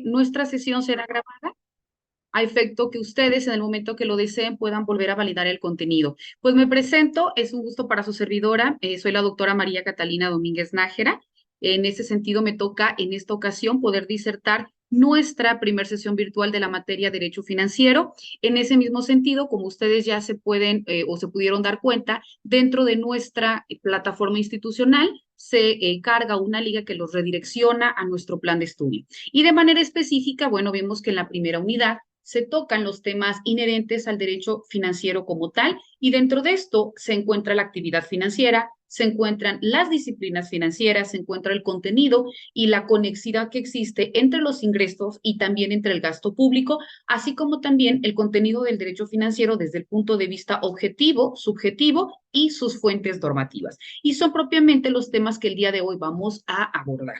nuestra sesión será grabada a efecto que ustedes en el momento que lo deseen puedan volver a validar el contenido. Pues me presento, es un gusto para su servidora, soy la doctora María Catalina Domínguez Nájera. En ese sentido me toca en esta ocasión poder disertar nuestra primer sesión virtual de la materia Derecho Financiero. En ese mismo sentido, como ustedes ya se pueden o se pudieron dar cuenta, dentro de nuestra plataforma institucional se carga una liga que los redirecciona a nuestro plan de estudio. Y de manera específica, bueno, vemos que en la primera unidad se tocan los temas inherentes al derecho financiero como tal, y dentro de esto se encuentra la actividad financiera, se encuentran las disciplinas financieras, se encuentra el contenido y la conexidad que existe entre los ingresos y también entre el gasto público, así como también el contenido del derecho financiero desde el punto de vista objetivo, subjetivo y sus fuentes normativas. Y son propiamente los temas que el día de hoy vamos a abordar.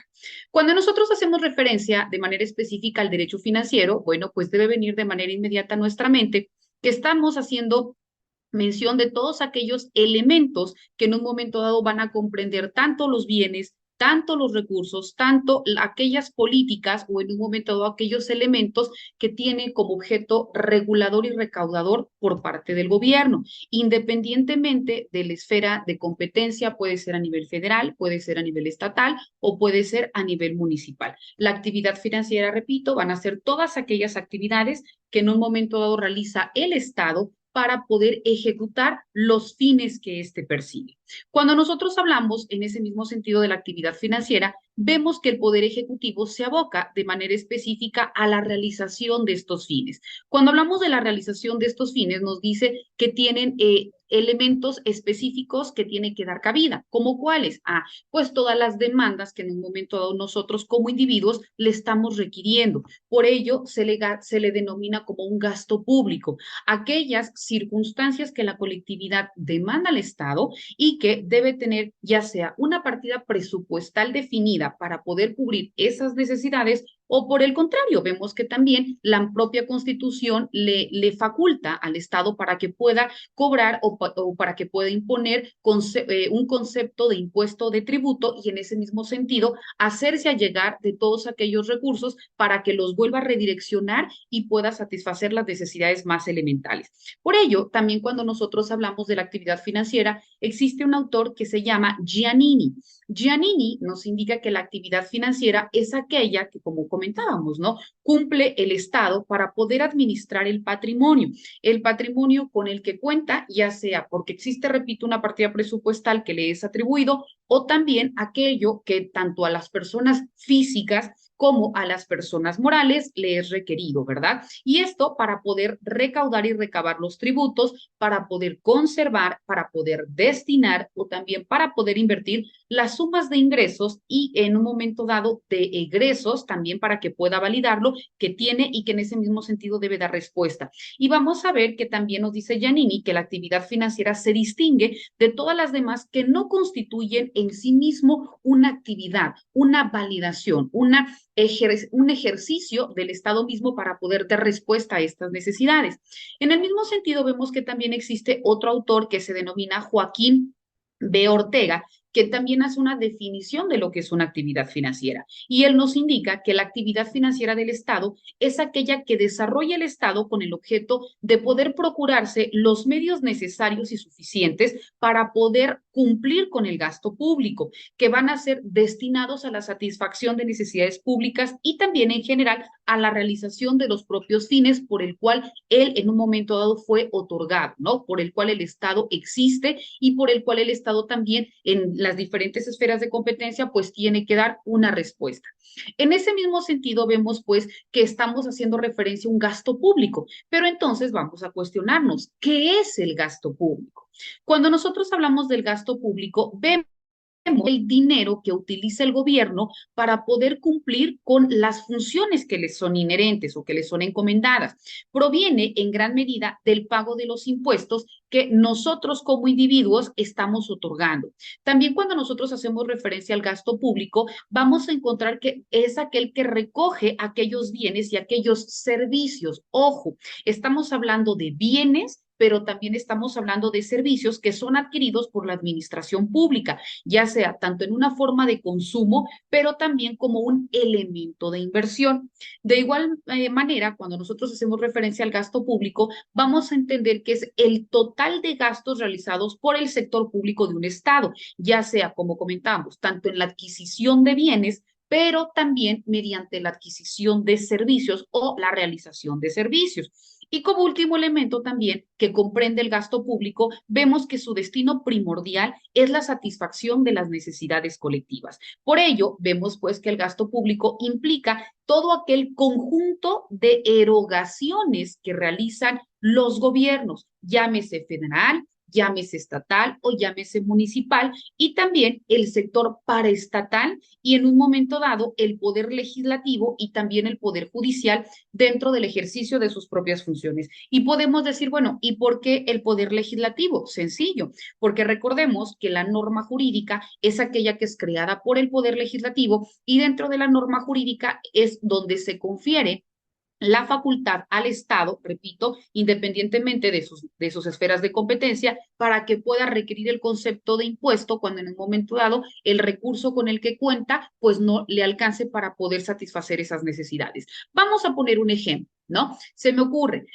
Cuando nosotros hacemos referencia de manera específica al derecho financiero, bueno, pues debe venir de manera inmediata a nuestra mente que estamos haciendo mención de todos aquellos elementos que en un momento dado van a comprender tanto los bienes, tanto los recursos, tanto aquellas políticas o en un momento dado aquellos elementos que tienen como objeto regulador y recaudador por parte del gobierno, independientemente de la esfera de competencia, puede ser a nivel federal, puede ser a nivel estatal o puede ser a nivel municipal. La actividad financiera, repito, van a ser todas aquellas actividades que en un momento dado realiza el Estado para poder ejecutar los fines que éste persigue. Cuando nosotros hablamos en ese mismo sentido de la actividad financiera, vemos que el Poder Ejecutivo se aboca de manera específica a la realización de estos fines. Cuando hablamos de la realización de estos fines, nos dice que tienen elementos específicos que tienen que dar cabida. ¿Cómo cuáles? Pues todas las demandas que en un momento dado nosotros como individuos le estamos requiriendo. Por ello, se le denomina como un gasto público. Aquellas circunstancias que la colectividad demanda al Estado y que debe tener ya sea una partida presupuestal definida para poder cubrir esas necesidades o por el contrario, vemos que también la propia Constitución le faculta al Estado para que pueda cobrar o para que pueda imponer un concepto de impuesto de tributo y en ese mismo sentido hacerse allegar de todos aquellos recursos para que los vuelva a redireccionar y pueda satisfacer las necesidades más elementales. Por ello, también cuando nosotros hablamos de la actividad financiera, existe un autor que se llama Giannini. Giannini nos indica que la actividad financiera es aquella que, como comentábamos, ¿no? Cumple el Estado para poder administrar el patrimonio con el que cuenta, ya sea porque existe, repito, una partida presupuestal que le es atribuido o también aquello que tanto a las personas físicas como a las personas morales le es requerido, ¿verdad? Y esto para poder recaudar y recabar los tributos, para poder conservar, para poder destinar o también para poder invertir las sumas de ingresos y en un momento dado de egresos también para que pueda validarlo que tiene y que en ese mismo sentido debe dar respuesta. Y vamos a ver que también nos dice Giannini que la actividad financiera se distingue de todas las demás que no constituyen en sí mismo una actividad, una validación, un ejercicio del Estado mismo para poder dar respuesta a estas necesidades. En el mismo sentido, vemos que también existe otro autor que se denomina Joaquín B. Ortega, que también hace una definición de lo que es una actividad financiera. Y él nos indica que la actividad financiera del Estado es aquella que desarrolla el Estado con el objeto de poder procurarse los medios necesarios y suficientes para poder cumplir con el gasto público, que van a ser destinados a la satisfacción de necesidades públicas y también en general a la realización de los propios fines por el cual él en un momento dado fue otorgado, ¿no? Por el cual el Estado existe y por el cual el Estado también en las diferentes esferas de competencia pues tiene que dar una respuesta. En ese mismo sentido vemos pues que estamos haciendo referencia a un gasto público, pero entonces vamos a cuestionarnos, ¿qué es el gasto público? Cuando nosotros hablamos del gasto público, vemos el dinero que utiliza el gobierno para poder cumplir con las funciones que les son inherentes o que les son encomendadas. Proviene en gran medida del pago de los impuestos que nosotros como individuos estamos otorgando. También cuando nosotros hacemos referencia al gasto público, vamos a encontrar que es aquel que recoge aquellos bienes y aquellos servicios. Ojo, estamos hablando de bienes pero también estamos hablando de servicios que son adquiridos por la administración pública, ya sea tanto en una forma de consumo, pero también como un elemento de inversión. De igual manera, cuando nosotros hacemos referencia al gasto público, vamos a entender que es el total de gastos realizados por el sector público de un Estado, ya sea, como comentamos, tanto en la adquisición de bienes, pero también mediante la adquisición de servicios o la realización de servicios. Y como último elemento también que comprende el gasto público, vemos que su destino primordial es la satisfacción de las necesidades colectivas. Por ello, vemos pues que el gasto público implica todo aquel conjunto de erogaciones que realizan los gobiernos, llámese federal, llámese estatal o llámese municipal, y también el sector paraestatal y en un momento dado el poder legislativo y también el poder judicial dentro del ejercicio de sus propias funciones. Y podemos decir, bueno, ¿y por qué el poder legislativo? Sencillo, porque recordemos que la norma jurídica es aquella que es creada por el poder legislativo y dentro de la norma jurídica es donde se confiere la facultad al Estado, repito, independientemente de sus esferas de competencia, para que pueda requerir el concepto de impuesto cuando en un momento dado el recurso con el que cuenta pues no le alcance para poder satisfacer esas necesidades. Vamos a poner un ejemplo. ¿No? Se me ocurre,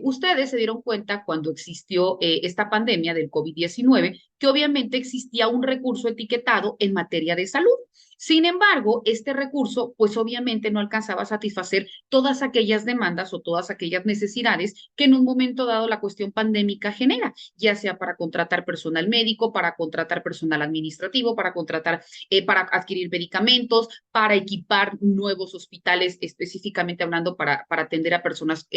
ustedes se dieron cuenta cuando existió esta pandemia del COVID-19 que obviamente existía un recurso etiquetado en materia de salud. Sin embargo, este recurso, pues obviamente no alcanzaba a satisfacer todas aquellas demandas o todas aquellas necesidades que en un momento dado la cuestión pandémica genera, ya sea para contratar personal médico, para contratar personal administrativo, para adquirir medicamentos, para equipar nuevos hospitales, específicamente hablando para atender a personas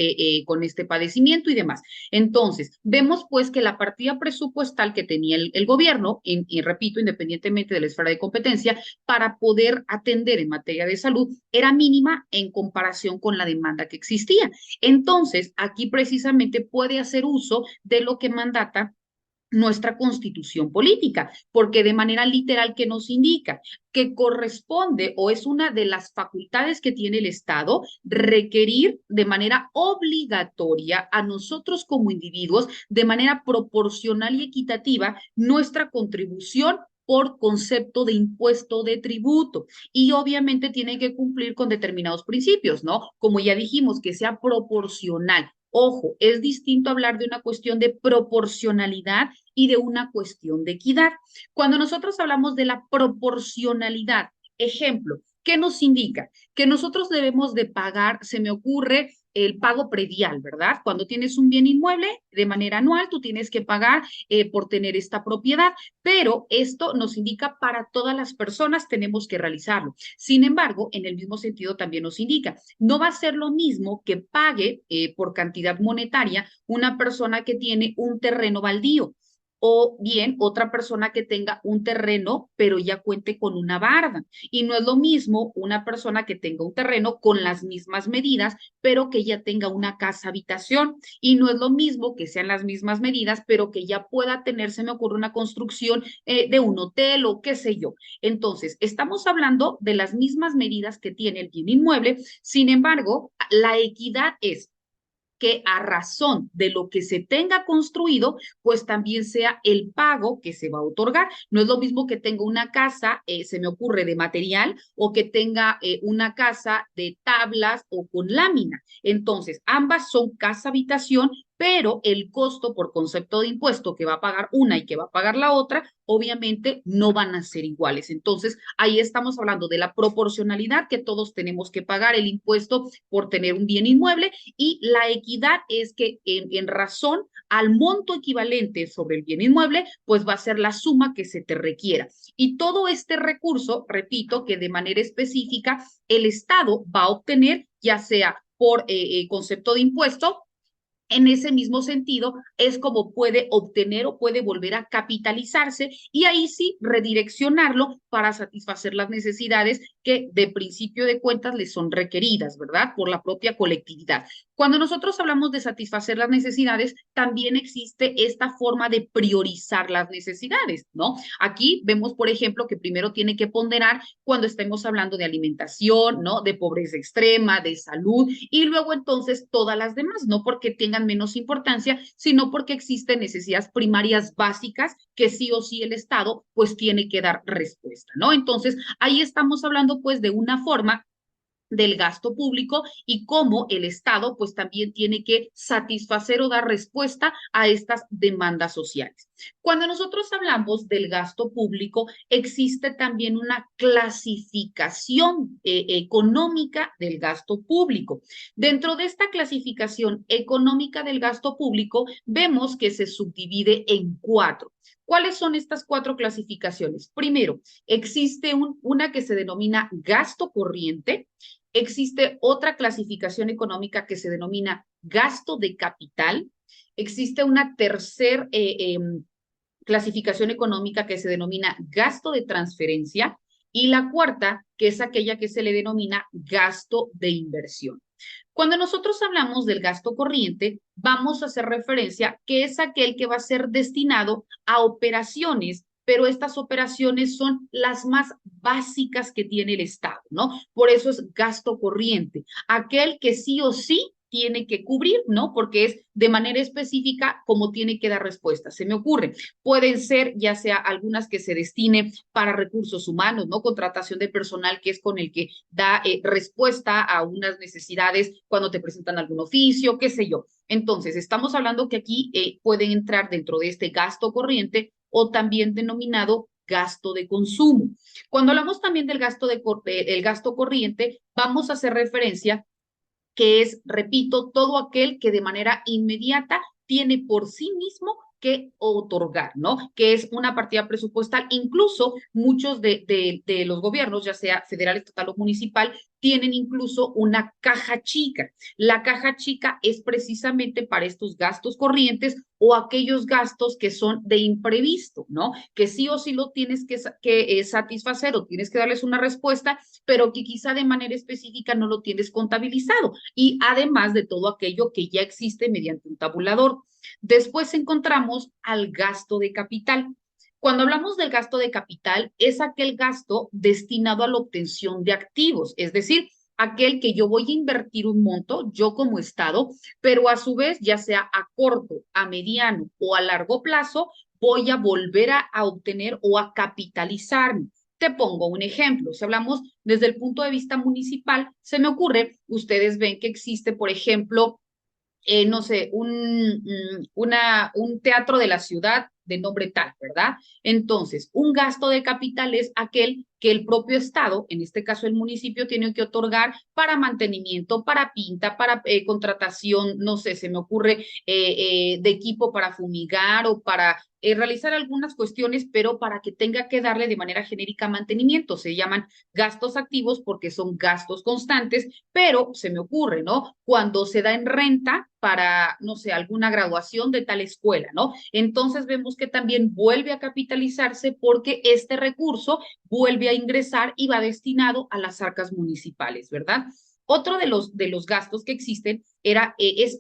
con este padecimiento y demás. Entonces, vemos pues que la partida presupuestal que tenía el gobierno, y repito, independientemente de la esfera de competencia, para poder atender en materia de salud era mínima en comparación con la demanda que existía. Entonces, aquí precisamente puede hacer uso de lo que mandata nuestra constitución política, porque de manera literal que nos indica que corresponde o es una de las facultades que tiene el Estado requerir de manera obligatoria a nosotros como individuos, de manera proporcional y equitativa, nuestra contribución por concepto de impuesto de tributo. Y obviamente tiene que cumplir con determinados principios, ¿no? Como ya dijimos, que sea proporcional. Ojo, es distinto hablar de una cuestión de proporcionalidad y de una cuestión de equidad. Cuando nosotros hablamos de la proporcionalidad, ejemplo, ¿qué nos indica? Que nosotros debemos de pagar, se me ocurre, el pago predial, ¿verdad? Cuando tienes un bien inmueble de manera anual, tú tienes que pagar por tener esta propiedad, pero esto nos indica para todas las personas tenemos que realizarlo. Sin embargo, en el mismo sentido también nos indica, no va a ser lo mismo que pague por cantidad monetaria una persona que tiene un terreno baldío o bien otra persona que tenga un terreno, pero ya cuente con una barda. Y no es lo mismo una persona que tenga un terreno con las mismas medidas, pero que ya tenga una casa habitación. Y no es lo mismo que sean las mismas medidas, pero que ya pueda tener, se me ocurre, una construcción de un hotel o qué sé yo. Entonces, estamos hablando de las mismas medidas que tiene el bien inmueble. Sin embargo, la equidad es que a razón de lo que se tenga construido, pues también sea el pago que se va a otorgar. No es lo mismo que tenga una casa, se me ocurre, de material o que tenga una casa de tablas o con lámina. Entonces, ambas son casa-habitación, pero el costo por concepto de impuesto que va a pagar una y que va a pagar la otra, obviamente no van a ser iguales. Entonces, ahí estamos hablando de la proporcionalidad que todos tenemos que pagar el impuesto por tener un bien inmueble y la equidad es que en razón al monto equivalente sobre el bien inmueble, pues va a ser la suma que se te requiera. Y todo este recurso, repito, que de manera específica el Estado va a obtener, ya sea por concepto de impuesto, en ese mismo sentido es como puede obtener o puede volver a capitalizarse y ahí sí redireccionarlo para satisfacer las necesidades que de principio de cuentas le son requeridas, ¿verdad? Por la propia colectividad. Cuando nosotros hablamos de satisfacer las necesidades, también existe esta forma de priorizar las necesidades, ¿no? Aquí vemos, por ejemplo, que primero tiene que ponderar cuando estemos hablando de alimentación, ¿no? De pobreza extrema, de salud y luego entonces todas las demás, no porque tenga tengan menos importancia, sino porque existen necesidades primarias básicas que sí o sí el Estado pues tiene que dar respuesta, ¿no? Entonces, ahí estamos hablando pues de una forma del gasto público y cómo el Estado pues también tiene que satisfacer o dar respuesta a estas demandas sociales. Cuando nosotros hablamos del gasto público, existe también una clasificación económica del gasto público. Dentro de esta clasificación económica del gasto público, vemos que se subdivide en cuatro. ¿Cuáles son estas cuatro clasificaciones? Primero, existe una que se denomina gasto corriente. Existe otra clasificación económica que se denomina gasto de capital. Existe una tercera clasificación económica que se denomina gasto de transferencia. Y la cuarta, que es aquella que se le denomina gasto de inversión. Cuando nosotros hablamos del gasto corriente, vamos a hacer referencia que es aquel que va a ser destinado a operaciones, pero estas operaciones son las más básicas que tiene el Estado, ¿no? Por eso es gasto corriente, aquel que sí o sí tiene que cubrir, ¿no? Porque es de manera específica como tiene que dar respuesta. Se me ocurre, pueden ser ya sea algunas que se destine para recursos humanos, ¿no? Contratación de personal que es con el que da respuesta a unas necesidades cuando te presentan algún oficio, qué sé yo. Entonces, estamos hablando que aquí pueden entrar dentro de este gasto corriente o también denominado gasto de consumo. Cuando hablamos también del el gasto corriente, vamos a hacer referencia que es, repito, todo aquel que de manera inmediata tiene por sí mismo que otorgar, ¿no? Que es una partida presupuestal. Incluso muchos de los gobiernos, ya sea federal, estatal o municipal, tienen incluso una caja chica. La caja chica es precisamente para estos gastos corrientes o aquellos gastos que son de imprevisto, ¿no? Que sí o sí lo tienes que satisfacer o tienes que darles una respuesta, pero que quizá de manera específica no lo tienes contabilizado. Y además de todo aquello que ya existe mediante un tabulador. Después encontramos al gasto de capital. Cuando hablamos del gasto de capital, es aquel gasto destinado a la obtención de activos, es decir, aquel que yo voy a invertir un monto, yo como Estado, pero a su vez, ya sea a corto, a mediano o a largo plazo, voy a volver a obtener o a capitalizarme. Te pongo un ejemplo. Si hablamos desde el punto de vista municipal, se me ocurre, ustedes ven que existe, por ejemplo, no sé, un teatro de la ciudad de nombre tal, ¿verdad? Entonces, un gasto de capital es aquel que el propio Estado, en este caso el municipio, tiene que otorgar para mantenimiento, para pinta, para contratación, no sé, se me ocurre de equipo para fumigar o para realizar algunas cuestiones, pero para que tenga que darle de manera genérica mantenimiento. Se llaman gastos activos porque son gastos constantes, pero se me ocurre, ¿no? Cuando se da en renta para, no sé, alguna graduación de tal escuela, ¿no? Entonces vemos que también vuelve a capitalizarse porque este recurso vuelve a ingresar y va destinado a las arcas municipales, ¿verdad? Otro de los gastos que existen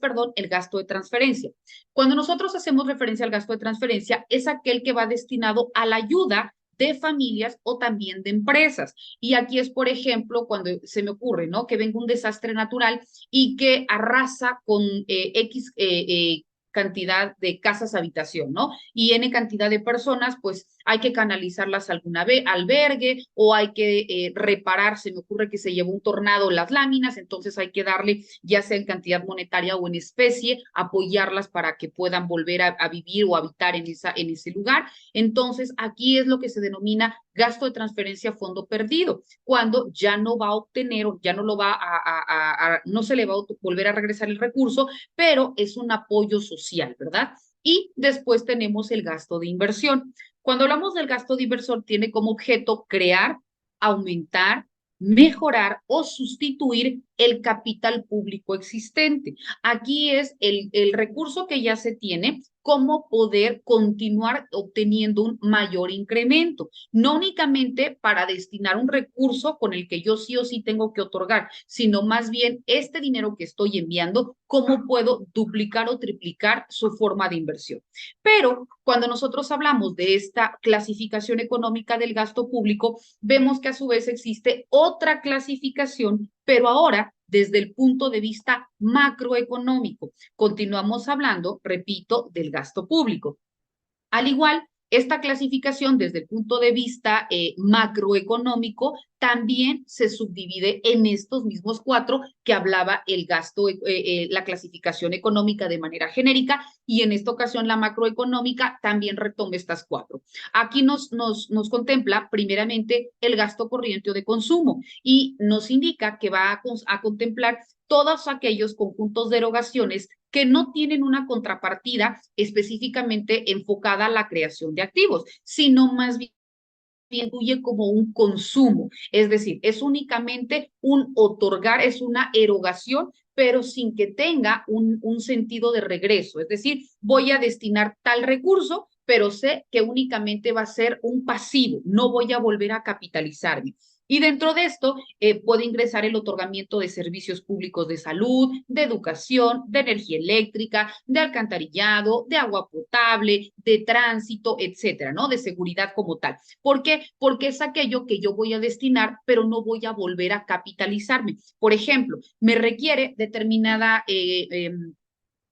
perdón, el gasto de transferencia. Cuando nosotros hacemos referencia al gasto de transferencia, es aquel que va destinado a la ayuda de familias o también de empresas. Y aquí es, por ejemplo, cuando se me ocurre, ¿no? Que venga un desastre natural y que arrasa con X cantidad de casas habitación, ¿no? Y N cantidad de personas, pues hay que canalizarlas a algún albergue o hay que reparar, se me ocurre que se llevó un tornado las láminas, entonces hay que darle, ya sea en cantidad monetaria o en especie, apoyarlas para que puedan volver a vivir o habitar en ese lugar. Entonces, aquí es lo que se denomina gasto de transferencia a fondo perdido, cuando ya no va a obtener o ya no lo va no se le va a volver a regresar el recurso, pero es un apoyo social, ¿verdad? Y después tenemos el gasto de inversión. Cuando hablamos del gasto de inversión, tiene como objeto crear, aumentar, mejorar o sustituir el capital público existente. Aquí es el recurso que ya se tiene, cómo poder continuar obteniendo un mayor incremento, no únicamente para destinar un recurso con el que yo sí o sí tengo que otorgar, sino más bien este dinero que estoy enviando, cómo puedo duplicar o triplicar su forma de inversión. Pero cuando nosotros hablamos de esta clasificación económica del gasto público, vemos que a su vez existe otra clasificación, pero ahora desde el punto de vista macroeconómico. Continuamos hablando, repito, del gasto público. Al igual, esta clasificación desde el punto de vista macroeconómico también se subdivide en estos mismos cuatro que hablaba el gasto, la clasificación económica de manera genérica, y en esta ocasión la macroeconómica también retoma estas cuatro. Aquí nos contempla primeramente el gasto corriente o de consumo y nos indica que va a contemplar todos aquellos conjuntos de erogaciones que no tienen una contrapartida específicamente enfocada a la creación de activos, sino más bien incluye como un consumo, es decir, es únicamente un otorgar, es una erogación, pero sin que tenga un sentido de regreso, es decir, voy a destinar tal recurso, pero sé que únicamente va a ser un pasivo, no voy a volver a capitalizarme. Y dentro de esto puede ingresar el otorgamiento de servicios públicos de salud, de educación, de energía eléctrica, de alcantarillado, de agua potable, de tránsito, etcétera, ¿no? De seguridad como tal. ¿Por qué? Porque es aquello que yo voy a destinar, pero no voy a volver a capitalizarme. Por ejemplo, me requiere determinada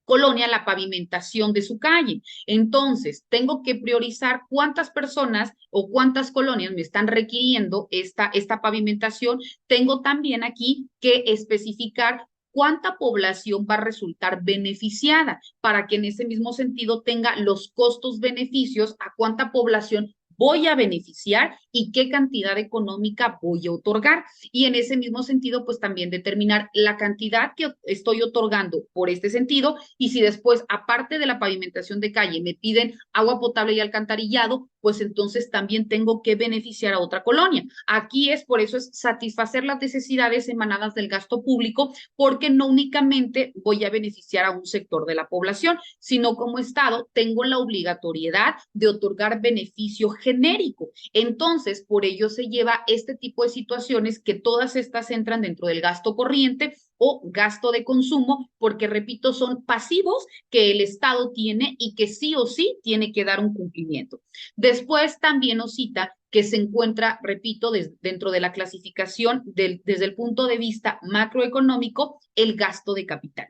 colonia la pavimentación de su calle. Entonces, tengo que priorizar cuántas personas o cuántas colonias me están requiriendo esta pavimentación. Tengo también aquí que especificar cuánta población va a resultar beneficiada para que en ese mismo sentido tenga los costos-beneficios a cuánta población voy a beneficiar y qué cantidad económica voy a otorgar. Y en ese mismo sentido, pues también determinar la cantidad que estoy otorgando por este sentido y si después, aparte de la pavimentación de calle, me piden agua potable y alcantarillado, pues entonces también tengo que beneficiar a otra colonia. Aquí es, por eso es satisfacer las necesidades emanadas del gasto público, porque no únicamente voy a beneficiar a un sector de la población, sino como Estado tengo la obligatoriedad de otorgar beneficio genérico. Entonces, por ello se lleva este tipo de situaciones que todas estas entran dentro del gasto corriente o gasto de consumo, porque repito, son pasivos que el Estado tiene y que sí o sí tiene que dar un cumplimiento. Después también nos cita que se encuentra, repito, dentro de la clasificación desde el punto de vista macroeconómico, el gasto de capital.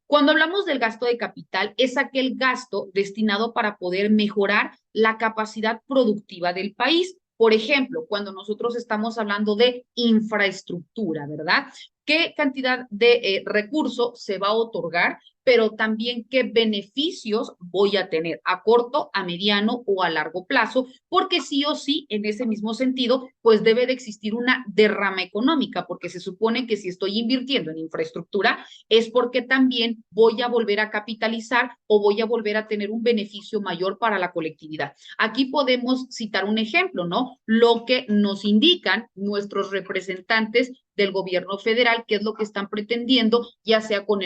Cuando hablamos del gasto de capital, es aquel gasto destinado para poder mejorar la capacidad productiva del país. Por ejemplo, cuando nosotros estamos hablando de infraestructura, ¿verdad? ¿Qué cantidad de recurso se va a otorgar? Pero también qué beneficios voy a tener a corto, a mediano o a largo plazo, porque sí o sí, en ese mismo sentido, pues debe de existir una derrama económica, porque se supone que si estoy invirtiendo en infraestructura es porque también voy a volver a capitalizar o voy a volver a tener un beneficio mayor para la colectividad. Aquí podemos citar un ejemplo, ¿no? Lo que nos indican nuestros representantes del gobierno federal, qué es lo que están pretendiendo, ya sea con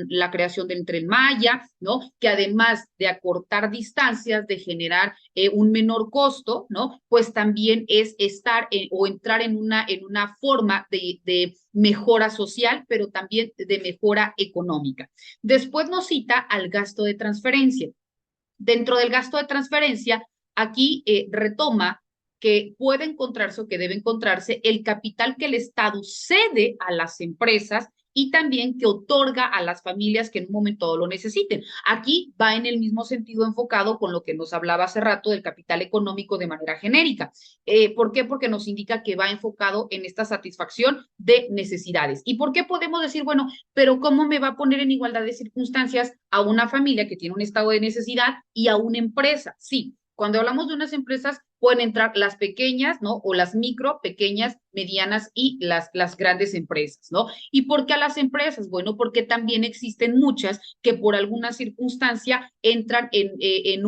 la creación del Tren Maya, ¿no? Que además de acortar distancias, de generar un menor costo, ¿no? Pues también es estar o entrar en una forma de mejora social, pero también de mejora económica. Después nos cita al gasto de transferencia. Dentro del gasto de transferencia, aquí retoma que puede encontrarse o que debe encontrarse el capital que el Estado cede a las empresas y también que otorga a las familias que en un momento lo necesiten. Aquí va en el mismo sentido enfocado con lo que nos hablaba hace rato del capital económico de manera genérica. ¿Por qué? Porque nos indica que va enfocado en esta satisfacción de necesidades. ¿Y por qué podemos decir, bueno, pero cómo me va a poner en igualdad de circunstancias a una familia que tiene un estado de necesidad y a una empresa? Sí, cuando hablamos de unas empresas pueden entrar las pequeñas, ¿no? O las micro, pequeñas, medianas y las grandes empresas, ¿no? ¿Y por qué a las empresas? Bueno, porque también existen muchas que por alguna circunstancia entran en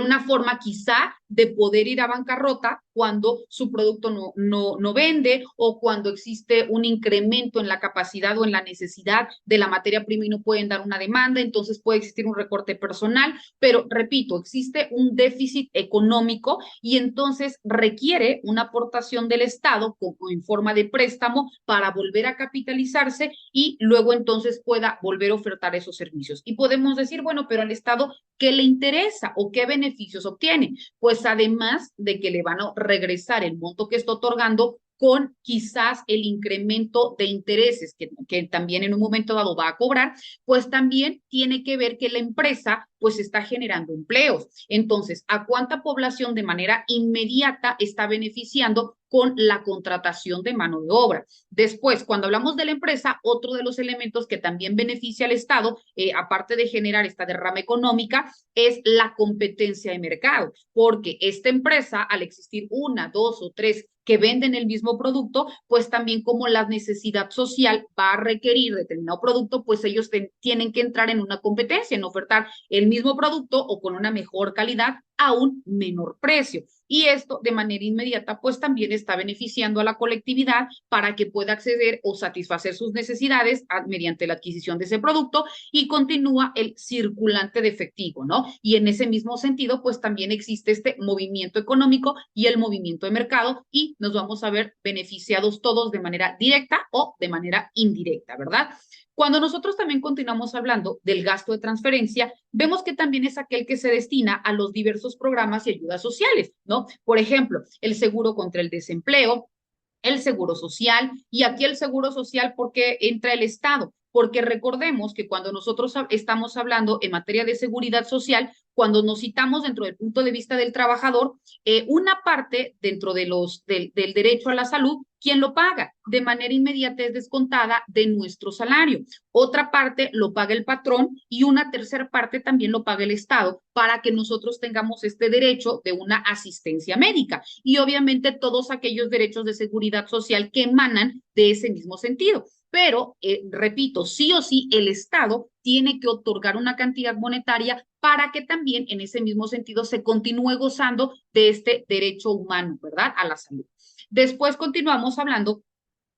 una forma quizá de poder ir a bancarrota cuando su producto no vende o cuando existe un incremento en la capacidad o en la necesidad de la materia prima y no pueden dar una demanda, entonces puede existir un recorte personal, pero repito, existe un déficit económico y entonces requiere una aportación del Estado como en forma de préstamo para volver a capitalizarse y luego entonces pueda volver a ofertar esos servicios. Y podemos decir, bueno, pero al Estado, ¿qué le interesa o qué beneficios obtiene? Pues además de que le van a regresar el monto que está otorgando, con quizás el incremento de intereses que también en un momento dado va a cobrar, pues también tiene que ver que la empresa pues está generando empleos. Entonces, ¿a cuánta población de manera inmediata está beneficiando con la contratación de mano de obra? Después, cuando hablamos de la empresa, otro de los elementos que también beneficia al Estado, aparte de generar esta derrama económica, es la competencia de mercado, porque esta empresa, al existir una, dos o tres que venden el mismo producto, pues también como la necesidad social va a requerir determinado producto, pues ellos tienen que entrar en una competencia, en ofertar el mismo producto o con una mejor calidad a un menor precio. Y esto de manera inmediata, pues también está beneficiando a la colectividad para que pueda acceder o satisfacer sus necesidades mediante la adquisición de ese producto y continúa el circulante de efectivo, ¿no? Y en ese mismo sentido, pues también existe este movimiento económico y el movimiento de mercado y nos vamos a ver beneficiados todos de manera directa o de manera indirecta, ¿verdad? Cuando nosotros también continuamos hablando del gasto de transferencia, vemos que también es aquel que se destina a los diversos programas y ayudas sociales, ¿no? Por ejemplo, el seguro contra el desempleo, el seguro social, y aquí el seguro social porque entra el Estado, porque recordemos que cuando nosotros estamos hablando en materia de seguridad social, cuando nos citamos dentro del punto de vista del trabajador, una parte dentro de del derecho a la salud, ¿quién lo paga? De manera inmediata es descontada de nuestro salario. Otra parte lo paga el patrón y una tercera parte también lo paga el Estado para que nosotros tengamos este derecho de una asistencia médica y obviamente todos aquellos derechos de seguridad social que emanan de ese mismo sentido. Pero, repito, sí o sí el Estado tiene que otorgar una cantidad monetaria para que también en ese mismo sentido se continúe gozando de este derecho humano, ¿verdad? A la salud. Después continuamos hablando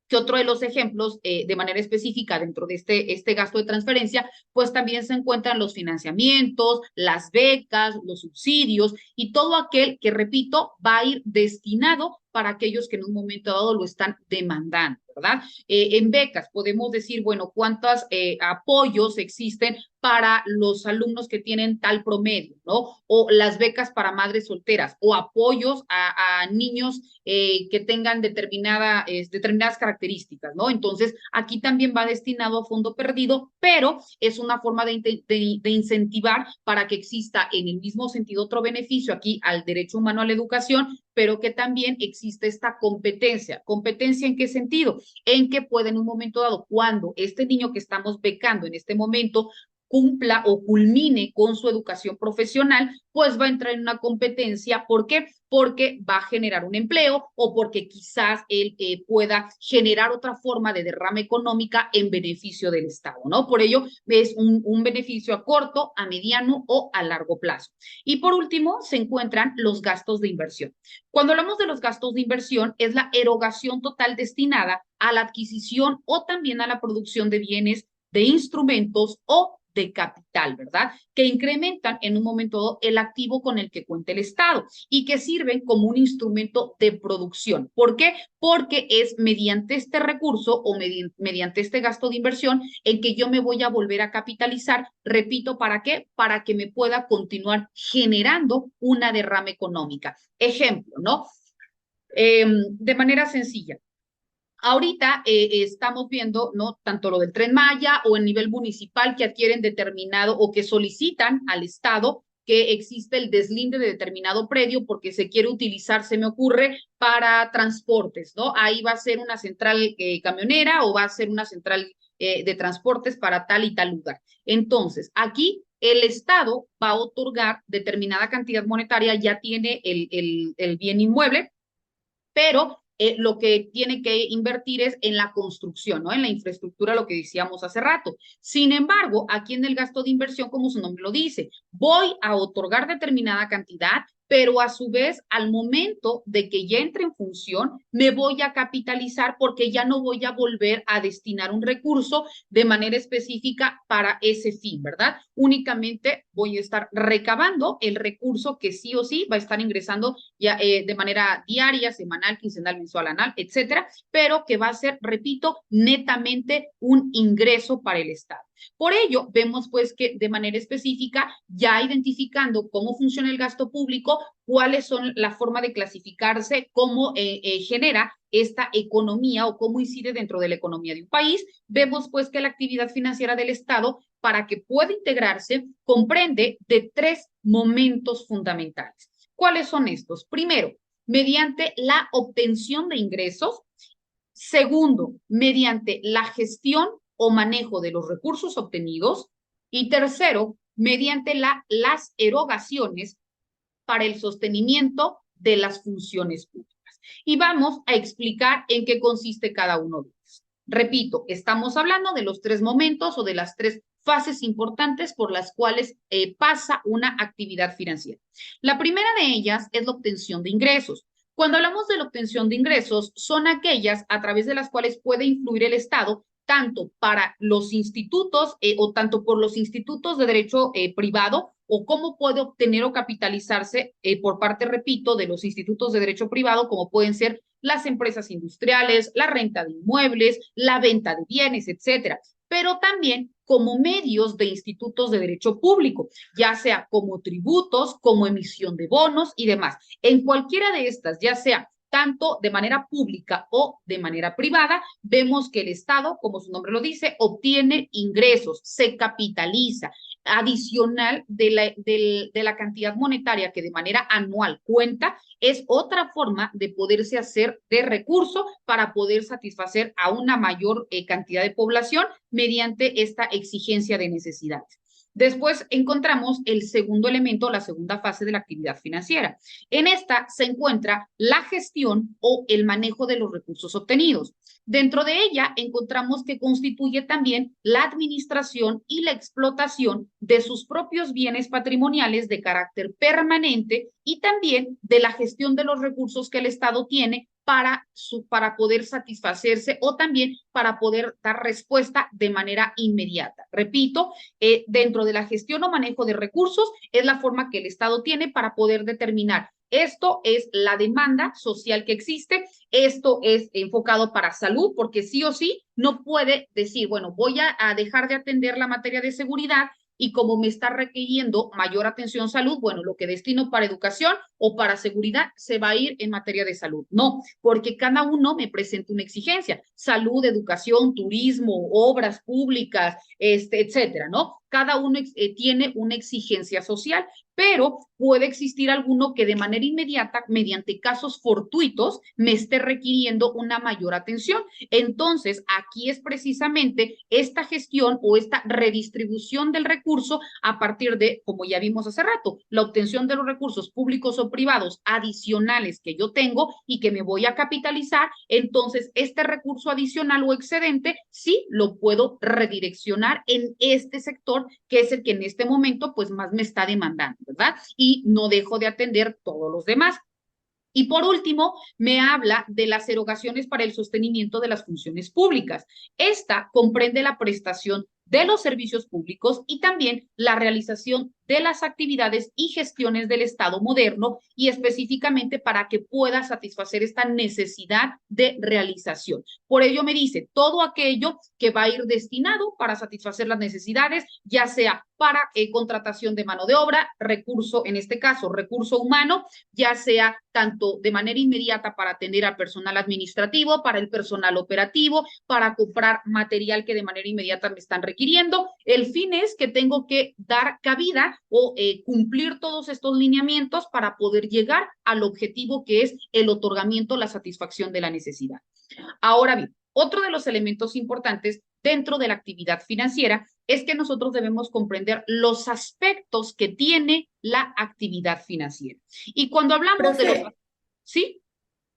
que otro de los ejemplos, de manera específica dentro de este gasto de transferencia, pues también se encuentran los financiamientos, las becas, los subsidios y todo aquel que, repito, va a ir destinado para aquellos que en un momento dado lo están demandando, ¿verdad? En becas podemos decir, bueno, cuántos apoyos existen para los alumnos que tienen tal promedio, ¿no? O las becas para madres solteras o apoyos a niños que tengan determinadas características, ¿no? Entonces, aquí también va destinado a fondo perdido, pero es una forma de incentivar para que exista en el mismo sentido otro beneficio aquí al derecho humano a la educación, pero que también existe esta competencia. ¿Competencia en qué sentido? En que puede en un momento dado, cuando este niño que estamos becando en este momento cumpla o culmine con su educación profesional, pues va a entrar en una competencia. ¿Por qué? Porque va a generar un empleo o porque quizás él pueda generar otra forma de derrama económica en beneficio del Estado, ¿no? Por ello, es un beneficio a corto, a mediano o a largo plazo. Y por último, se encuentran los gastos de inversión. Cuando hablamos de los gastos de inversión, es la erogación total destinada a la adquisición o también a la producción de bienes, de instrumentos o de capital, ¿verdad? Que incrementan en un momento dado el activo con el que cuenta el Estado y que sirven como un instrumento de producción. ¿Por qué? Porque es mediante este recurso o mediante este gasto de inversión en que yo me voy a volver a capitalizar, repito, ¿para qué? Para que me pueda continuar generando una derrama económica. Ejemplo, ¿no? De manera sencilla, ahorita estamos viendo, ¿no? Tanto lo del Tren Maya o el nivel municipal que adquieren determinado o que solicitan al Estado que existe el deslinde de determinado predio porque se quiere utilizar, se me ocurre, para transportes, ¿no? Ahí va a ser una central camionera o va a ser una central de transportes para tal y tal lugar. Entonces, aquí el Estado va a otorgar determinada cantidad monetaria, ya tiene el bien inmueble, pero lo que tiene que invertir es en la construcción, ¿no? En la infraestructura, lo que decíamos hace rato. Sin embargo, aquí en el gasto de inversión, como su nombre lo dice, voy a otorgar determinada cantidad, pero a su vez, al momento de que ya entre en función, me voy a capitalizar porque ya no voy a volver a destinar un recurso de manera específica para ese fin, ¿verdad? Únicamente voy a estar recabando el recurso que sí o sí va a estar ingresando ya de manera diaria, semanal, quincenal, mensual, anual, etcétera, pero que va a ser, repito, netamente un ingreso para el Estado. Por ello, vemos pues que de manera específica, ya identificando cómo funciona el gasto público, cuáles son la forma de clasificarse, cómo genera esta economía o cómo incide dentro de la economía de un país. Vemos pues que la actividad financiera del Estado, para que pueda integrarse, comprende de tres momentos fundamentales. ¿Cuáles son estos? Primero, mediante la obtención de ingresos. Segundo, mediante la gestión o manejo de los recursos obtenidos. Y tercero, mediante las erogaciones para el sostenimiento de las funciones públicas. Y vamos a explicar en qué consiste cada uno de ellos. Repito, estamos hablando de los tres momentos o de las tres fases importantes por las cuales pasa una actividad financiera. La primera de ellas es la obtención de ingresos. Cuando hablamos de la obtención de ingresos, son aquellas a través de las cuales puede influir el Estado tanto para los institutos o tanto por los institutos de derecho privado, o cómo puede obtener o capitalizarse por parte, repito, de los institutos de derecho privado, como pueden ser las empresas industriales, la renta de inmuebles, la venta de bienes, etcétera, pero también como medios de institutos de derecho público, ya sea como tributos, como emisión de bonos y demás. En cualquiera de estas, ya sea tanto de manera pública o de manera privada, vemos que el Estado, como su nombre lo dice, obtiene ingresos, se capitaliza, adicional de la cantidad monetaria que de manera anual cuenta, es otra forma de poderse hacer de recurso para poder satisfacer a una mayor cantidad de población mediante esta exigencia de necesidades. Después encontramos el segundo elemento, la segunda fase de la actividad financiera. En esta se encuentra la gestión o el manejo de los recursos obtenidos. Dentro de ella encontramos que constituye también la administración y la explotación de sus propios bienes patrimoniales de carácter permanente y también de la gestión de los recursos que el Estado tiene para poder satisfacerse o también para poder dar respuesta de manera inmediata. Repito, dentro de la gestión o manejo de recursos es la forma que el Estado tiene para poder determinar. Esto es la demanda social que existe, esto es enfocado para salud, porque sí o sí no puede decir, bueno, voy a dejar de atender la materia de seguridad y como me está requiriendo mayor atención salud, bueno, lo que destino para educación o para seguridad se va a ir en materia de salud. No, porque cada uno me presenta una exigencia, salud, educación, turismo, obras públicas, etcétera, ¿no? Cada uno tiene una exigencia social, pero puede existir alguno que de manera inmediata, mediante casos fortuitos, me esté requiriendo una mayor atención. Entonces, aquí es precisamente esta gestión o esta redistribución del recurso a partir de, como ya vimos hace rato, la obtención de los recursos públicos o privados adicionales que yo tengo y que me voy a capitalizar. Entonces, este recurso adicional o excedente sí lo puedo redireccionar en este sector, que es el que en este momento pues más me está demandando, ¿verdad? Y no dejo de atender todos los demás. Y por último, me habla de las erogaciones para el sostenimiento de las funciones públicas. Esta comprende la prestación de los servicios públicos y también la realización de las actividades y gestiones del Estado moderno y específicamente para que pueda satisfacer esta necesidad de realización. Por ello me dice todo aquello que va a ir destinado para satisfacer las necesidades, ya sea para contratación de mano de obra, recurso, en este caso, recurso humano, ya sea tanto de manera inmediata para atender al personal administrativo, para el personal operativo, para comprar material que de manera inmediata me están requiriendo. El fin es que tengo que dar cabida o cumplir todos estos lineamientos para poder llegar al objetivo que es el otorgamiento, la satisfacción de la necesidad. Ahora bien, otro de los elementos importantes dentro de la actividad financiera es que nosotros debemos comprender los aspectos que tiene la actividad financiera. Y cuando hablamos de los... ¿Sí?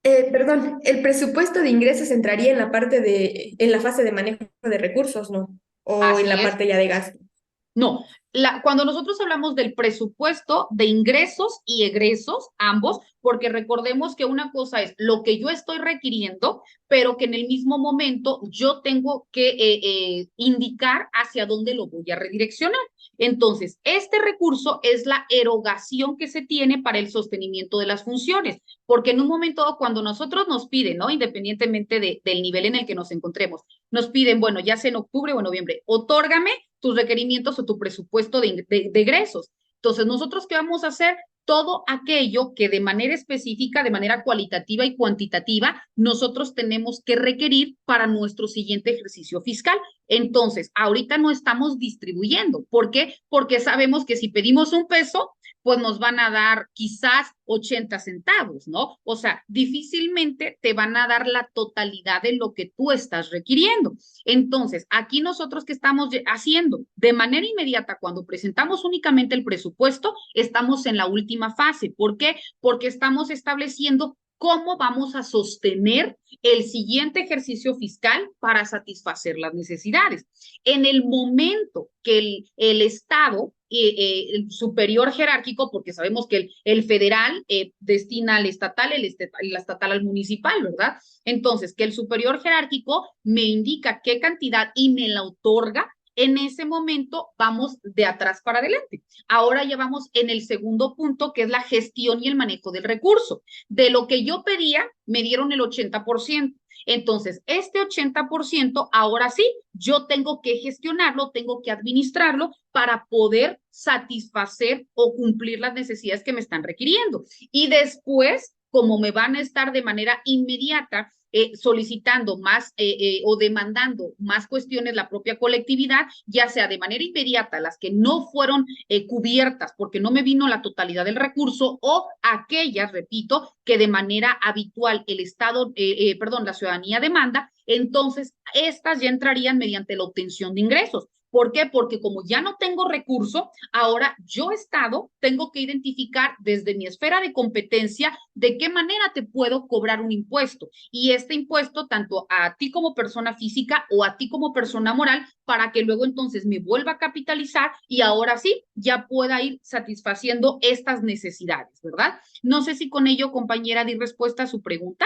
Perdón, el presupuesto de ingresos entraría en la en la fase de manejo de recursos, ¿no? O en Así la es. parte ya de gasto. No, cuando nosotros hablamos del presupuesto de ingresos y egresos, ambos, porque recordemos que una cosa es lo que yo estoy requiriendo, pero que en el mismo momento yo tengo que indicar hacia dónde lo voy a redireccionar. Entonces, este recurso es la erogación que se tiene para el sostenimiento de las funciones, porque en un momento cuando nosotros nos piden, ¿no? Independientemente del nivel en el que nos encontremos, nos piden, bueno, ya sea en octubre o en noviembre, otórgame tus requerimientos o tu presupuesto de egresos. Entonces, ¿nosotros qué vamos a hacer? todo aquello que de manera específica, de manera cualitativa y cuantitativa, nosotros tenemos que requerir para nuestro siguiente ejercicio fiscal. Entonces, ahorita no estamos distribuyendo. ¿Por qué? Porque sabemos que si pedimos un peso, pues nos van a dar quizás 80 centavos, ¿no? O sea, difícilmente te van a dar la totalidad de lo que tú estás requiriendo. Entonces, aquí nosotros que estamos haciendo de manera inmediata, cuando presentamos únicamente el presupuesto, estamos en la última fase. ¿Por qué? Porque estamos estableciendo cómo vamos a sostener el siguiente ejercicio fiscal para satisfacer las necesidades. En el momento que el Estado, el superior jerárquico, porque sabemos que el federal destina al estatal, el estatal al municipal, ¿verdad? Entonces, que el superior jerárquico me indica qué cantidad y me la otorga, en ese momento vamos de atrás para adelante. Ahora ya vamos en el segundo punto, que es la gestión y el manejo del recurso. De lo que yo pedía, me dieron el 80%. Entonces, este 80%, ahora sí, yo tengo que gestionarlo, tengo que administrarlo para poder satisfacer o cumplir las necesidades que me están requiriendo. Y después, como me van a estar de manera inmediata solicitando más o demandando más cuestiones la propia colectividad, ya sea de manera inmediata las que no fueron cubiertas porque no me vino la totalidad del recurso, o aquellas, repito, que de manera habitual el Estado, perdón, la ciudadanía demanda, entonces estas ya entrarían mediante la obtención de ingresos. ¿Por qué? Porque como ya no tengo recurso, ahora yo, Estado, tengo que identificar desde mi esfera de competencia de qué manera te puedo cobrar un impuesto. Y este impuesto, tanto a ti como persona física o a ti como persona moral, para que luego entonces me vuelva a capitalizar y ahora sí ya pueda ir satisfaciendo estas necesidades, ¿verdad? No sé si con ello, compañera, di respuesta a su pregunta.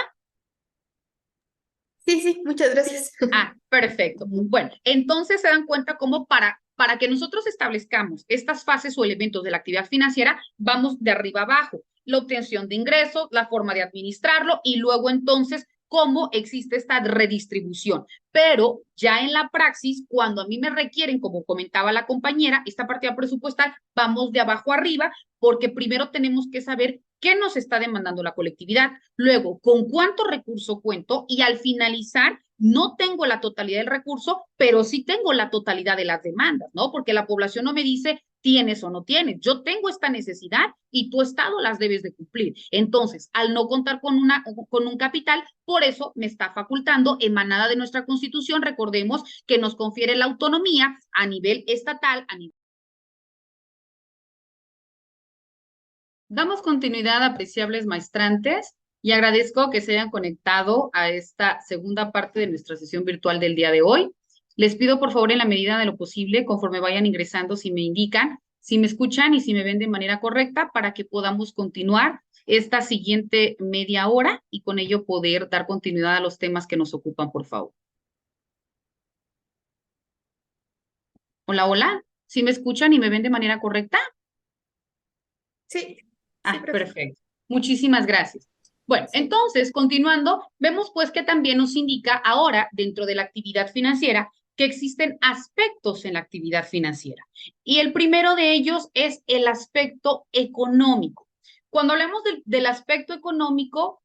Sí, sí, muchas gracias. Ah, perfecto. Bueno, entonces se dan cuenta cómo para que nosotros establezcamos estas fases o elementos de la actividad financiera, vamos de arriba abajo. La obtención de ingresos, la forma de administrarlo y luego entonces cómo existe esta redistribución. Pero ya en la praxis, cuando a mí me requieren, como comentaba la compañera, esta partida presupuestal, vamos de abajo arriba, porque primero tenemos que saber qué nos está demandando la colectividad, luego con cuánto recurso cuento y al finalizar no tengo la totalidad del recurso, pero sí tengo la totalidad de las demandas, ¿no? Porque la población no me dice tienes o no tienes. Yo tengo esta necesidad y tu Estado las debes de cumplir. Entonces, al no contar con un capital, por eso me está facultando, emanada de nuestra Constitución, recordemos que nos confiere la autonomía a nivel estatal, a nivel. Damos continuidad, apreciables maestrantes, y agradezco que se hayan conectado a esta segunda parte de nuestra sesión virtual del día de hoy. Les pido, por favor, en la medida de lo posible, conforme vayan ingresando, si me indican, si me escuchan y si me ven de manera correcta, para que podamos continuar esta siguiente media hora y con ello poder dar continuidad a los temas que nos ocupan, por favor. Hola, hola. ¿Sí me escuchan y me ven de manera correcta? Sí, sí, Ah, profe. perfecto. Muchísimas gracias. Bueno, entonces, continuando, vemos pues que también nos indica ahora dentro de la actividad financiera que existen aspectos en la actividad financiera. Y el primero de ellos es el aspecto económico. Cuando hablamos del aspecto económico,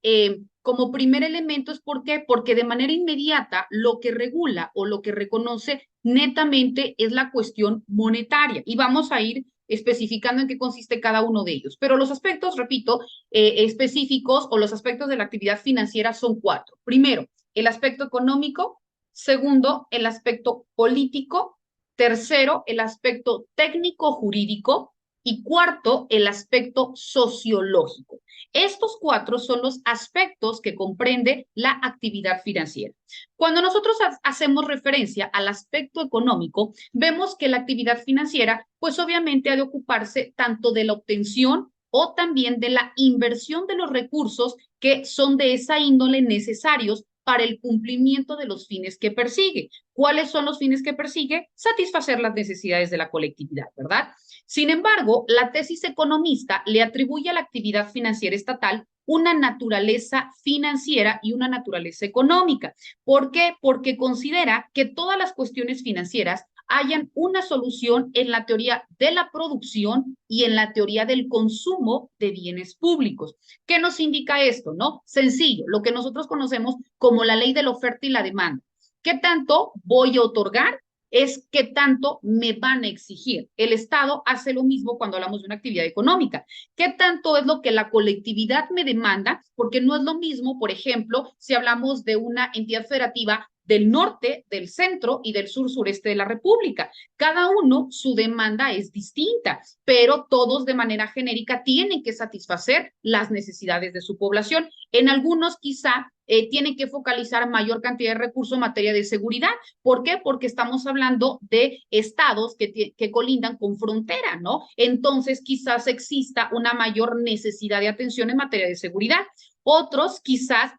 como primer elemento es ¿por qué? Porque de manera inmediata lo que regula o lo que reconoce netamente es la cuestión monetaria. Y vamos a ir especificando en qué consiste cada uno de ellos. Pero los aspectos, repito, específicos o los aspectos de la actividad financiera son cuatro. Primero, el aspecto económico. Segundo, el aspecto político. Tercero, el aspecto técnico-jurídico. Y cuarto, el aspecto sociológico. Estos cuatro son los aspectos que comprende la actividad financiera. Cuando nosotros hacemos referencia al aspecto económico, vemos que la actividad financiera, pues obviamente ha de ocuparse tanto de la obtención o también de la inversión de los recursos que son de esa índole necesarios para el cumplimiento de los fines que persigue. ¿Cuáles son los fines que persigue? Satisfacer las necesidades de la colectividad, ¿verdad? Sin embargo, la tesis economista le atribuye a la actividad financiera estatal una naturaleza financiera y una naturaleza económica. ¿Por qué? Porque considera que todas las cuestiones financieras hayan una solución en la teoría de la producción y en la teoría del consumo de bienes públicos. ¿Qué nos indica esto? ¿No? Sencillo, lo que nosotros conocemos como la ley de la oferta y la demanda. ¿Qué tanto voy a otorgar? Es qué tanto me van a exigir. El Estado hace lo mismo cuando hablamos de una actividad económica. ¿Qué tanto es lo que la colectividad me demanda? Porque no es lo mismo, por ejemplo, si hablamos de una entidad federativa del norte, del centro y del sur-sureste de la República. Cada uno, su demanda es distinta, pero todos de manera genérica tienen que satisfacer las necesidades de su población. En algunos quizá tienen que focalizar mayor cantidad de recursos en materia de seguridad. ¿Por qué? Porque estamos hablando de estados que colindan con frontera, ¿no? Entonces quizás exista una mayor necesidad de atención en materia de seguridad. Otros quizás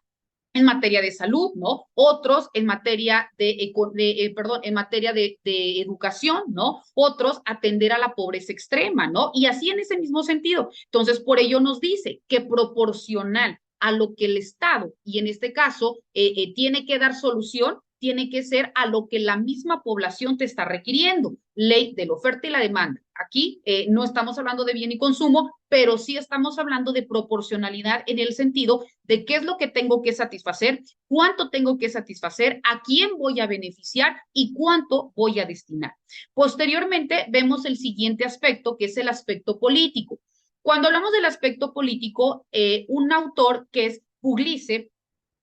en materia de salud, ¿no? Otros en materia en materia de educación, ¿no? Otros atender a la pobreza extrema, ¿no? Y así en ese mismo sentido. Entonces, por ello nos dice que proporcional a lo que el Estado, y en este caso, tiene que dar solución, tiene que ser a lo que la misma población te está requiriendo. Ley de la oferta y la demanda. Aquí no estamos hablando de bien y consumo, pero sí estamos hablando de proporcionalidad en el sentido de qué es lo que tengo que satisfacer, cuánto tengo que satisfacer, a quién voy a beneficiar y cuánto voy a destinar. Posteriormente, vemos el siguiente aspecto, que es el aspecto político. Cuando hablamos del aspecto político, un autor que es Pugliese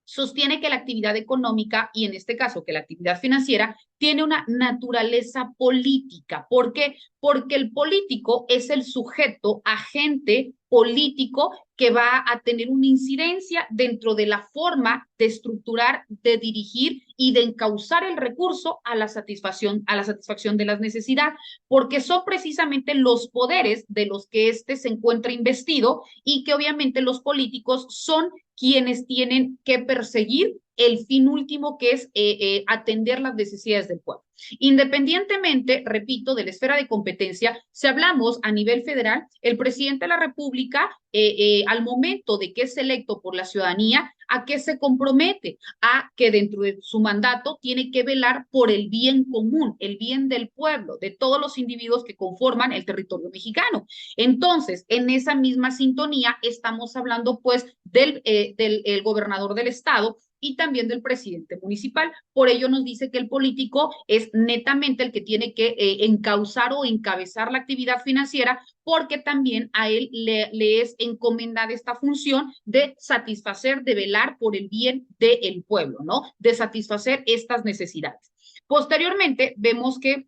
sostiene que la actividad económica y en este caso que la actividad financiera tiene una naturaleza política. ¿Por qué? Porque el político es el sujeto, agente político que va a tener una incidencia dentro de la forma de estructurar, de dirigir y de encauzar el recurso a la satisfacción de las necesidades, porque son precisamente los poderes de los que éste se encuentra investido y que obviamente los políticos son quienes tienen que perseguir el fin último que es atender las necesidades del pueblo. Independientemente, repito, de la esfera de competencia, si hablamos a nivel federal, el presidente de la República, al momento de que es electo por la ciudadanía, ¿a qué se compromete? A que dentro de su mandato tiene que velar por el bien común, el bien del pueblo, de todos los individuos que conforman el territorio mexicano. Entonces, en esa misma sintonía, estamos hablando pues del el gobernador del estado y también del presidente municipal. Por ello nos dice que el político es netamente el que tiene que encauzar o encabezar la actividad financiera, porque también a él le es encomendada esta función de satisfacer, de velar por el bien del pueblo, ¿no? De satisfacer estas necesidades. Posteriormente, vemos que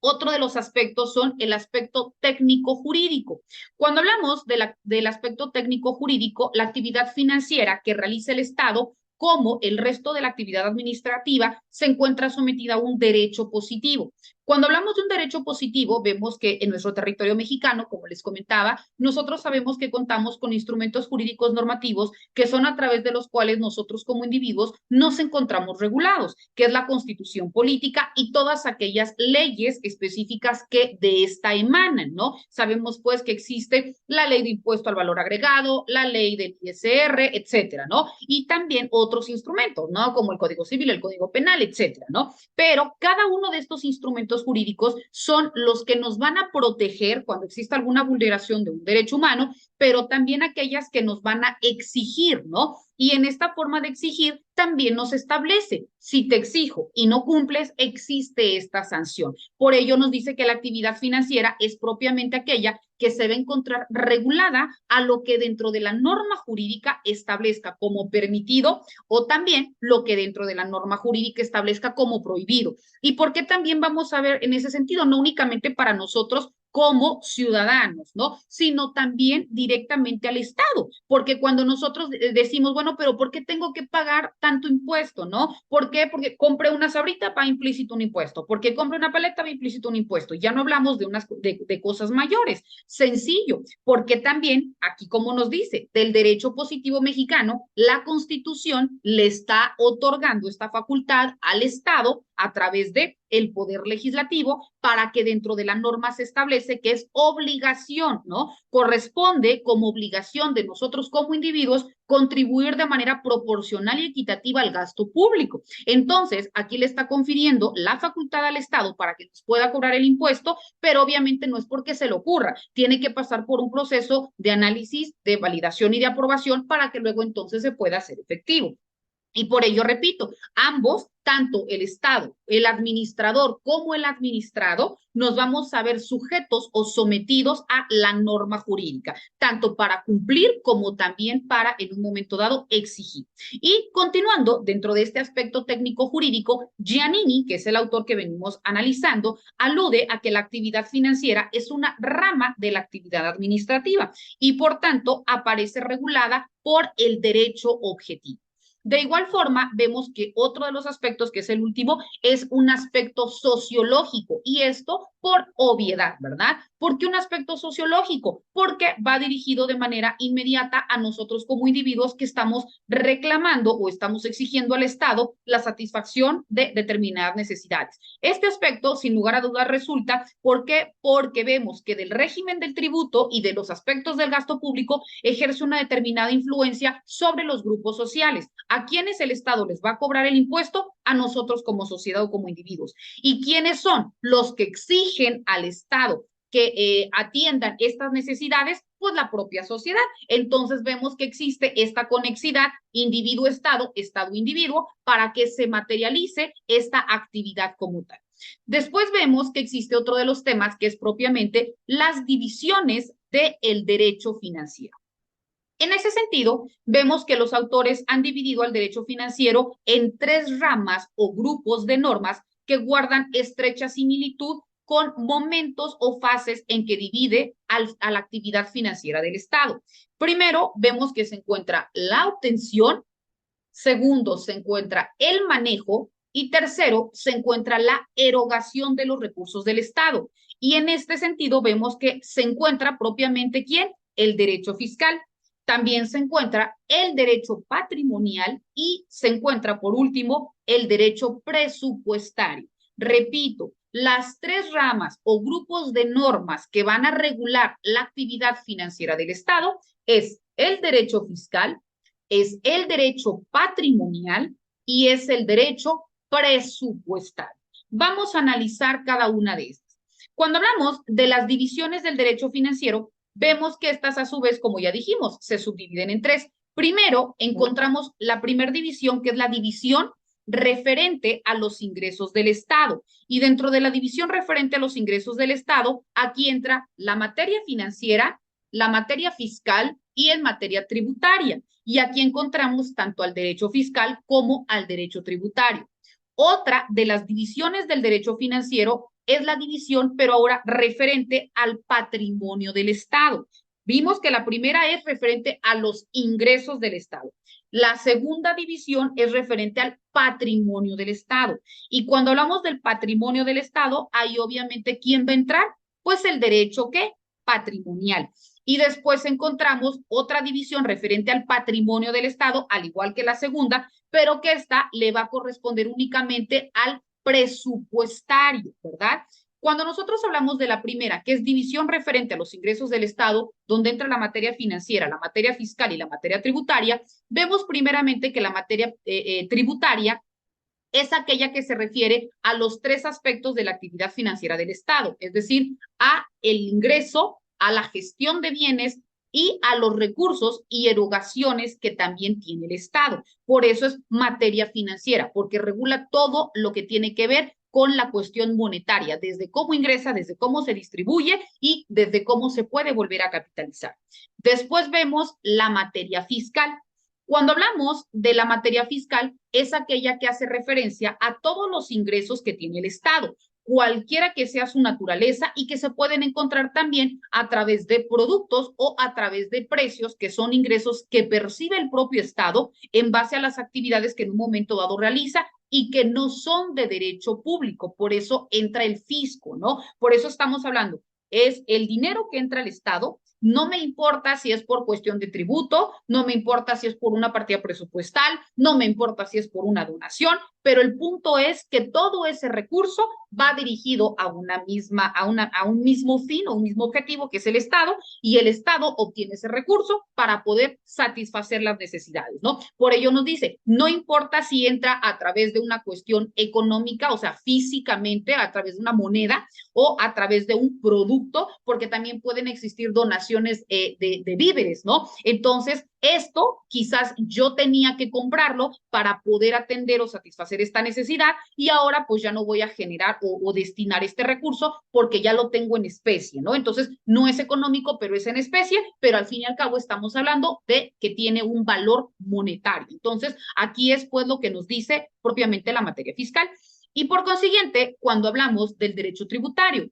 otro de los aspectos son el aspecto técnico jurídico. Cuando hablamos del aspecto técnico jurídico, la actividad financiera que realiza el Estado, como el resto de la actividad administrativa, se encuentra sometida a un derecho positivo. Cuando hablamos de un derecho positivo, vemos que en nuestro territorio mexicano, como les comentaba, nosotros sabemos que contamos con instrumentos jurídicos normativos que son a través de los cuales nosotros como individuos nos encontramos regulados, que es la Constitución política y todas aquellas leyes específicas que de esta emanan, ¿no? Sabemos pues que existe la ley de impuesto al valor agregado, la ley del ISR, etcétera, ¿no? Y también otros instrumentos, ¿no? Como el Código Civil, el Código Penal, etcétera, ¿no? Pero cada uno de estos instrumentos jurídicos son los que nos van a proteger cuando exista alguna vulneración de un derecho humano, pero también aquellas que nos van a exigir, ¿no? Y en esta forma de exigir también nos establece, si te exijo y no cumples, existe esta sanción. Por ello nos dice que la actividad financiera es propiamente aquella que se debe encontrar regulada a lo que dentro de la norma jurídica establezca como permitido o también lo que dentro de la norma jurídica establezca como prohibido. ¿Y por qué también vamos a ver en ese sentido? No únicamente para nosotros como ciudadanos, ¿no? Sino también directamente al Estado, porque cuando nosotros decimos, bueno, pero ¿por qué tengo que pagar tanto impuesto, no? ¿Por qué? Porque compré una sabrita, va implícito un impuesto, porque compré una paleta, va implícito un impuesto. Ya no hablamos de cosas mayores, sencillo, porque también aquí, como nos dice, del derecho positivo mexicano, la Constitución le está otorgando esta facultad al Estado a través de el Poder Legislativo para que dentro de la norma se establece que es obligación, ¿no? Corresponde como obligación de nosotros como individuos contribuir de manera proporcional y equitativa al gasto público. Entonces, aquí le está confiriendo la facultad al Estado para que nos pueda cobrar el impuesto, pero obviamente no es porque se le ocurra, tiene que pasar por un proceso de análisis, de validación y de aprobación para que luego entonces se pueda hacer efectivo. Y por ello, repito, ambos, tanto el Estado, el administrador como el administrado, nos vamos a ver sujetos o sometidos a la norma jurídica, tanto para cumplir como también para, en un momento dado, exigir. Y continuando, dentro de este aspecto técnico jurídico, Giannini, que es el autor que venimos analizando, alude a que la actividad financiera es una rama de la actividad administrativa y, por tanto, aparece regulada por el derecho objetivo. De igual forma, vemos que otro de los aspectos, que es el último, es un aspecto sociológico, y esto por obviedad, ¿verdad? ¿Por qué un aspecto sociológico? Porque va dirigido de manera inmediata a nosotros como individuos que estamos reclamando o estamos exigiendo al Estado la satisfacción de determinadas necesidades. Este aspecto, sin lugar a dudas, resulta porque vemos que del régimen del tributo y de los aspectos del gasto público ejerce una determinada influencia sobre los grupos sociales. ¿A quiénes el Estado les va a cobrar el impuesto? A nosotros como sociedad o como individuos. ¿Y quiénes son los que exigen al Estado que atiendan estas necesidades? Pues la propia sociedad. Entonces vemos que existe esta conexidad individuo-Estado, Estado-individuo, para que se materialice esta actividad como tal. Después vemos que existe otro de los temas que es propiamente las divisiones del derecho financiero. En ese sentido, vemos que los autores han dividido al derecho financiero en tres ramas o grupos de normas que guardan estrecha similitud con momentos o fases en que divide a la actividad financiera del Estado. Primero, vemos que se encuentra la obtención, segundo, se encuentra el manejo y tercero, se encuentra la erogación de los recursos del Estado. Y en este sentido, vemos que se encuentra propiamente ¿quién? El derecho fiscal. También se encuentra el derecho patrimonial y se encuentra, por último, el derecho presupuestario. Repito, las tres ramas o grupos de normas que van a regular la actividad financiera del Estado es el derecho fiscal, es el derecho patrimonial y es el derecho presupuestario. Vamos a analizar cada una de estas. Cuando hablamos de las divisiones del derecho financiero, vemos que estas a su vez, como ya dijimos, se subdividen en tres. Primero, encontramos la primera división, que es la división referente a los ingresos del Estado. Y dentro de la división referente a los ingresos del Estado, aquí entra la materia financiera, la materia fiscal y en materia tributaria. Y aquí encontramos tanto al derecho fiscal como al derecho tributario. Otra de las divisiones del derecho financiero es la división, pero ahora referente al patrimonio del Estado. Vimos que la primera es referente a los ingresos del Estado. La segunda división es referente al patrimonio del Estado. Y cuando hablamos del patrimonio del Estado, ahí obviamente, ¿quién va a entrar? Pues el derecho, ¿qué? Patrimonial. Y después encontramos otra división referente al patrimonio del Estado, al igual que la segunda, pero que esta le va a corresponder únicamente al presupuestario, ¿verdad? Cuando nosotros hablamos de la primera, que es división referente a los ingresos del Estado, donde entra la materia financiera, la materia fiscal y la materia tributaria, vemos primeramente que la materia tributaria es aquella que se refiere a los tres aspectos de la actividad financiera del Estado, es decir, a el ingreso, a la gestión de bienes y a los recursos y erogaciones que también tiene el Estado. Por eso es materia financiera, porque regula todo lo que tiene que ver con la cuestión monetaria, desde cómo ingresa, desde cómo se distribuye y desde cómo se puede volver a capitalizar. Después vemos la materia fiscal. Cuando hablamos de la materia fiscal, es aquella que hace referencia a todos los ingresos que tiene el Estado, cualquiera que sea su naturaleza y que se pueden encontrar también a través de productos o a través de precios, que son ingresos que percibe el propio Estado en base a las actividades que en un momento dado realiza y que no son de derecho público. Por eso entra el fisco, ¿no? Por eso estamos hablando, es el dinero que entra al Estado. No me importa si es por cuestión de tributo, no me importa si es por una partida presupuestal, no me importa si es por una donación, pero el punto es que todo ese recurso va dirigido a una misma, a un mismo fin o un mismo objetivo, que es el Estado, y el Estado obtiene ese recurso para poder satisfacer las necesidades, ¿no? Por ello nos dice, no importa si entra a través de una cuestión económica, o sea, físicamente, a través de una moneda o a través de un producto, porque también pueden existir donaciones de víveres, ¿no? Entonces, esto quizás yo tenía que comprarlo para poder atender o satisfacer esta necesidad y ahora pues ya no voy a generar o destinar este recurso porque ya lo tengo en especie, ¿no? Entonces no es económico, pero es en especie, pero al fin y al cabo estamos hablando de que tiene un valor monetario. Entonces aquí es pues lo que nos dice propiamente la materia fiscal. Y por consiguiente, cuando hablamos del derecho tributario,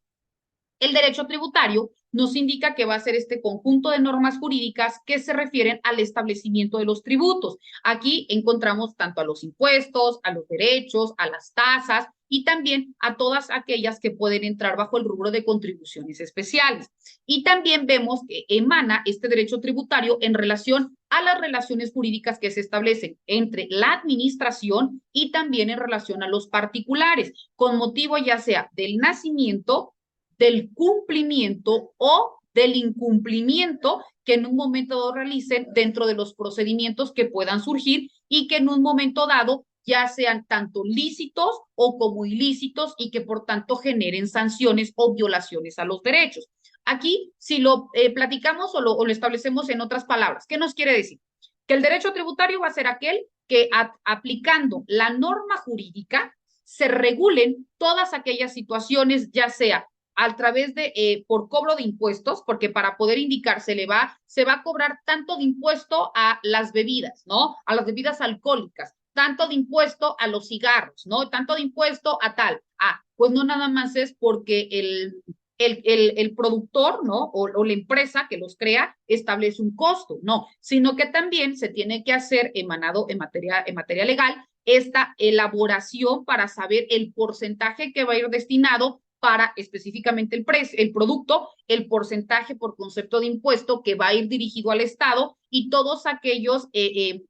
el derecho tributario nos indica que va a ser este conjunto de normas jurídicas que se refieren al establecimiento de los tributos. Aquí encontramos tanto a los impuestos, a los derechos, a las tasas y también a todas aquellas que pueden entrar bajo el rubro de contribuciones especiales. Y también vemos que emana este derecho tributario en relación a las relaciones jurídicas que se establecen entre la administración y también en relación a los particulares, con motivo ya sea del nacimiento, del cumplimiento o del incumplimiento que en un momento dado realicen dentro de los procedimientos que puedan surgir y que en un momento dado ya sean tanto lícitos o como ilícitos y que por tanto generen sanciones o violaciones a los derechos. Aquí, si lo platicamos o lo establecemos en otras palabras, ¿qué nos quiere decir? Que el derecho tributario va a ser aquel que aplicando la norma jurídica se regulen todas aquellas situaciones, ya sea a través de, por cobro de impuestos, porque para poder indicar se va a cobrar tanto de impuesto a las bebidas, ¿no? A las bebidas alcohólicas, tanto de impuesto a los cigarros, ¿no? Tanto de impuesto a tal. Ah, pues no nada más es porque el productor, ¿no? O la empresa que los crea establece un costo, no, sino que también se tiene que hacer emanado en materia legal esta elaboración para saber el porcentaje que va a ir destinado para específicamente el producto, el porcentaje por concepto de impuesto que va a ir dirigido al Estado y todos aquellos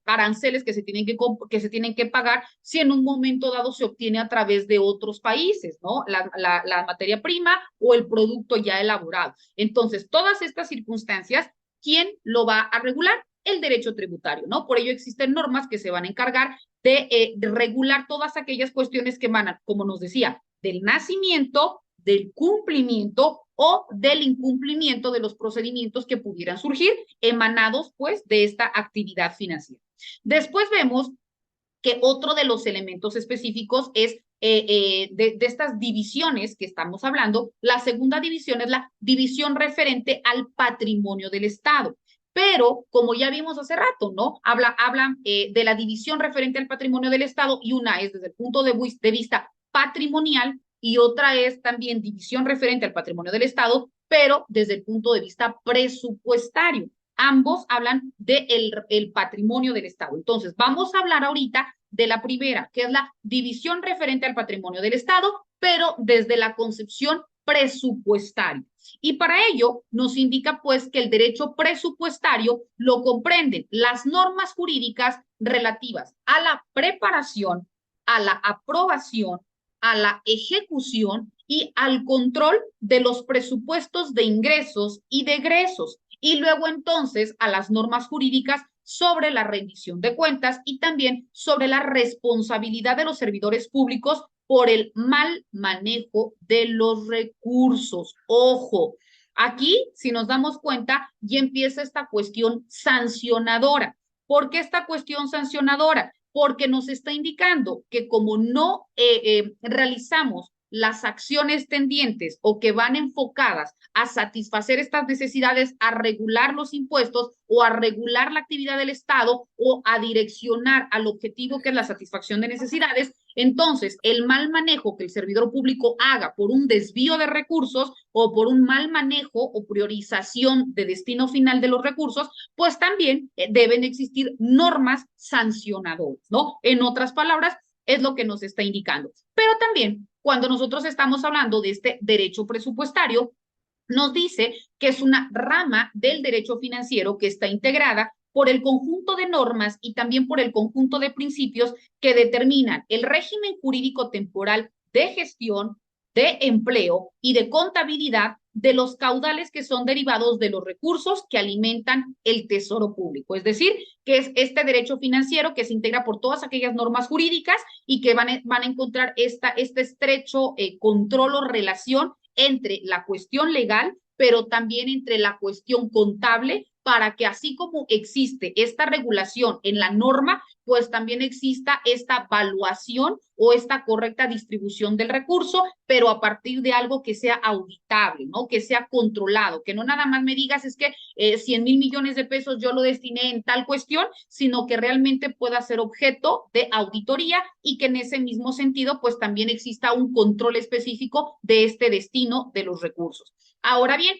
aranceles que se tienen que pagar si en un momento dado se obtiene a través de otros países, ¿no? La materia prima o el producto ya elaborado. Entonces, todas estas circunstancias, ¿quién lo va a regular? El derecho tributario, ¿no? Por ello existen normas que se van a encargar de regular todas aquellas cuestiones que emanan, como nos decía, del nacimiento, del cumplimiento o del incumplimiento de los procedimientos que pudieran surgir emanados pues de esta actividad financiera. Después vemos que otro de los elementos específicos es de estas divisiones que estamos hablando, la segunda división es la división referente al patrimonio del Estado. Pero, como ya vimos hace rato, ¿no? Hablan de la división referente al patrimonio del Estado y una es desde el punto de vista patrimonial y otra es también división referente al patrimonio del Estado, pero desde el punto de vista presupuestario. Ambos hablan del patrimonio del Estado. Entonces, vamos a hablar ahorita de la primera, que es la división referente al patrimonio del Estado, pero desde la concepción presupuestaria. Y para ello nos indica pues que el derecho presupuestario lo comprenden las normas jurídicas relativas a la preparación, a la aprobación, a la ejecución y al control de los presupuestos de ingresos y de egresos. Y luego entonces a las normas jurídicas sobre la rendición de cuentas y también sobre la responsabilidad de los servidores públicos por el mal manejo de los recursos. Ojo, aquí, si nos damos cuenta, ya empieza esta cuestión sancionadora. ¿Por qué esta cuestión sancionadora? Porque nos está indicando que como no realizamos las acciones tendientes o que van enfocadas a satisfacer estas necesidades, a regular los impuestos o a regular la actividad del Estado o a direccionar al objetivo que es la satisfacción de necesidades, entonces el mal manejo que el servidor público haga por un desvío de recursos o por un mal manejo o priorización de destino final de los recursos, pues también deben existir normas sancionadoras, ¿no? En otras palabras, es lo que nos está indicando. Pero también, cuando nosotros estamos hablando de este derecho presupuestario, nos dice que es una rama del derecho financiero que está integrada por el conjunto de normas y también por el conjunto de principios que determinan el régimen jurídico temporal de gestión, de empleo y de contabilidad de los caudales que son derivados de los recursos que alimentan el tesoro público. Es decir, que es este derecho financiero que se integra por todas aquellas normas jurídicas y que van a encontrar este estrecho control o relación entre la cuestión legal, pero también entre la cuestión contable, para que así como existe esta regulación en la norma, pues también exista esta evaluación o esta correcta distribución del recurso, pero a partir de algo que sea auditable, ¿no? Que sea controlado, que no nada más me digas es que 100,000 millones de pesos yo lo destiné en tal cuestión, sino que realmente pueda ser objeto de auditoría y que en ese mismo sentido, pues también exista un control específico de este destino de los recursos. Ahora bien,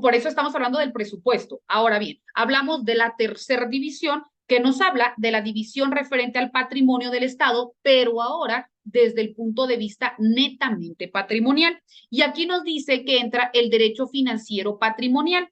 por eso estamos hablando del presupuesto. Ahora bien, hablamos de la tercera división que nos habla de la división referente al patrimonio del Estado, pero ahora desde el punto de vista netamente patrimonial. Y aquí nos dice que entra el derecho financiero patrimonial.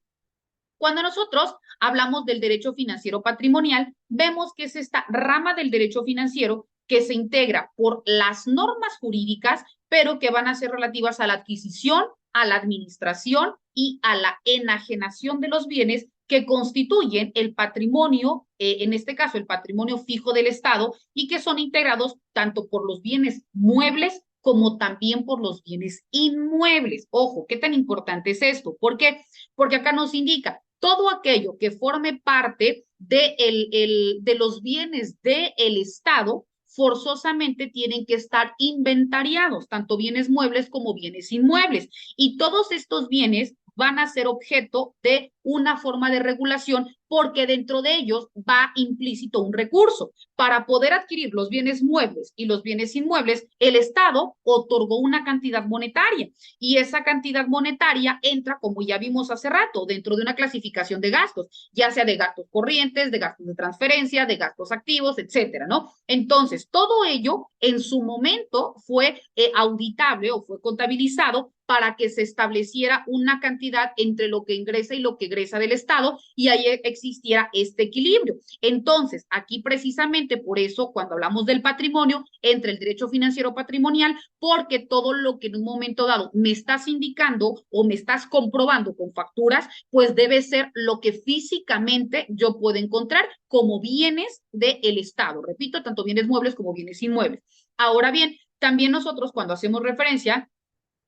Cuando nosotros hablamos del derecho financiero patrimonial, vemos que es esta rama del derecho financiero que se integra por las normas jurídicas, pero que van a ser relativas a la adquisición, a la administración y a la enajenación de los bienes que constituyen el patrimonio, en este caso el patrimonio fijo del Estado, y que son integrados tanto por los bienes muebles como también por los bienes inmuebles. Ojo, ¿qué tan importante es esto? ¿Por qué? Porque acá nos indica todo aquello que forme parte de los bienes del Estado, forzosamente tienen que estar inventariados, tanto bienes muebles como bienes inmuebles. Y todos estos bienes van a ser objeto de una forma de regulación porque dentro de ellos va implícito un recurso. Para poder adquirir los bienes muebles y los bienes inmuebles, el Estado otorgó una cantidad monetaria y esa cantidad monetaria entra, como ya vimos hace rato, dentro de una clasificación de gastos, ya sea de gastos corrientes, de gastos de transferencia, de gastos activos, etcétera, ¿no? Entonces, todo ello en su momento fue auditable o fue contabilizado para que se estableciera una cantidad entre lo que ingresa y lo que egresa del Estado y ahí existiera este equilibrio. Entonces, aquí precisamente por eso, cuando hablamos del patrimonio, entre el derecho financiero patrimonial, porque todo lo que en un momento dado me estás indicando o me estás comprobando con facturas, pues debe ser lo que físicamente yo puedo encontrar como bienes del Estado. Repito, tanto bienes muebles como bienes inmuebles. Ahora bien, también nosotros cuando hacemos referencia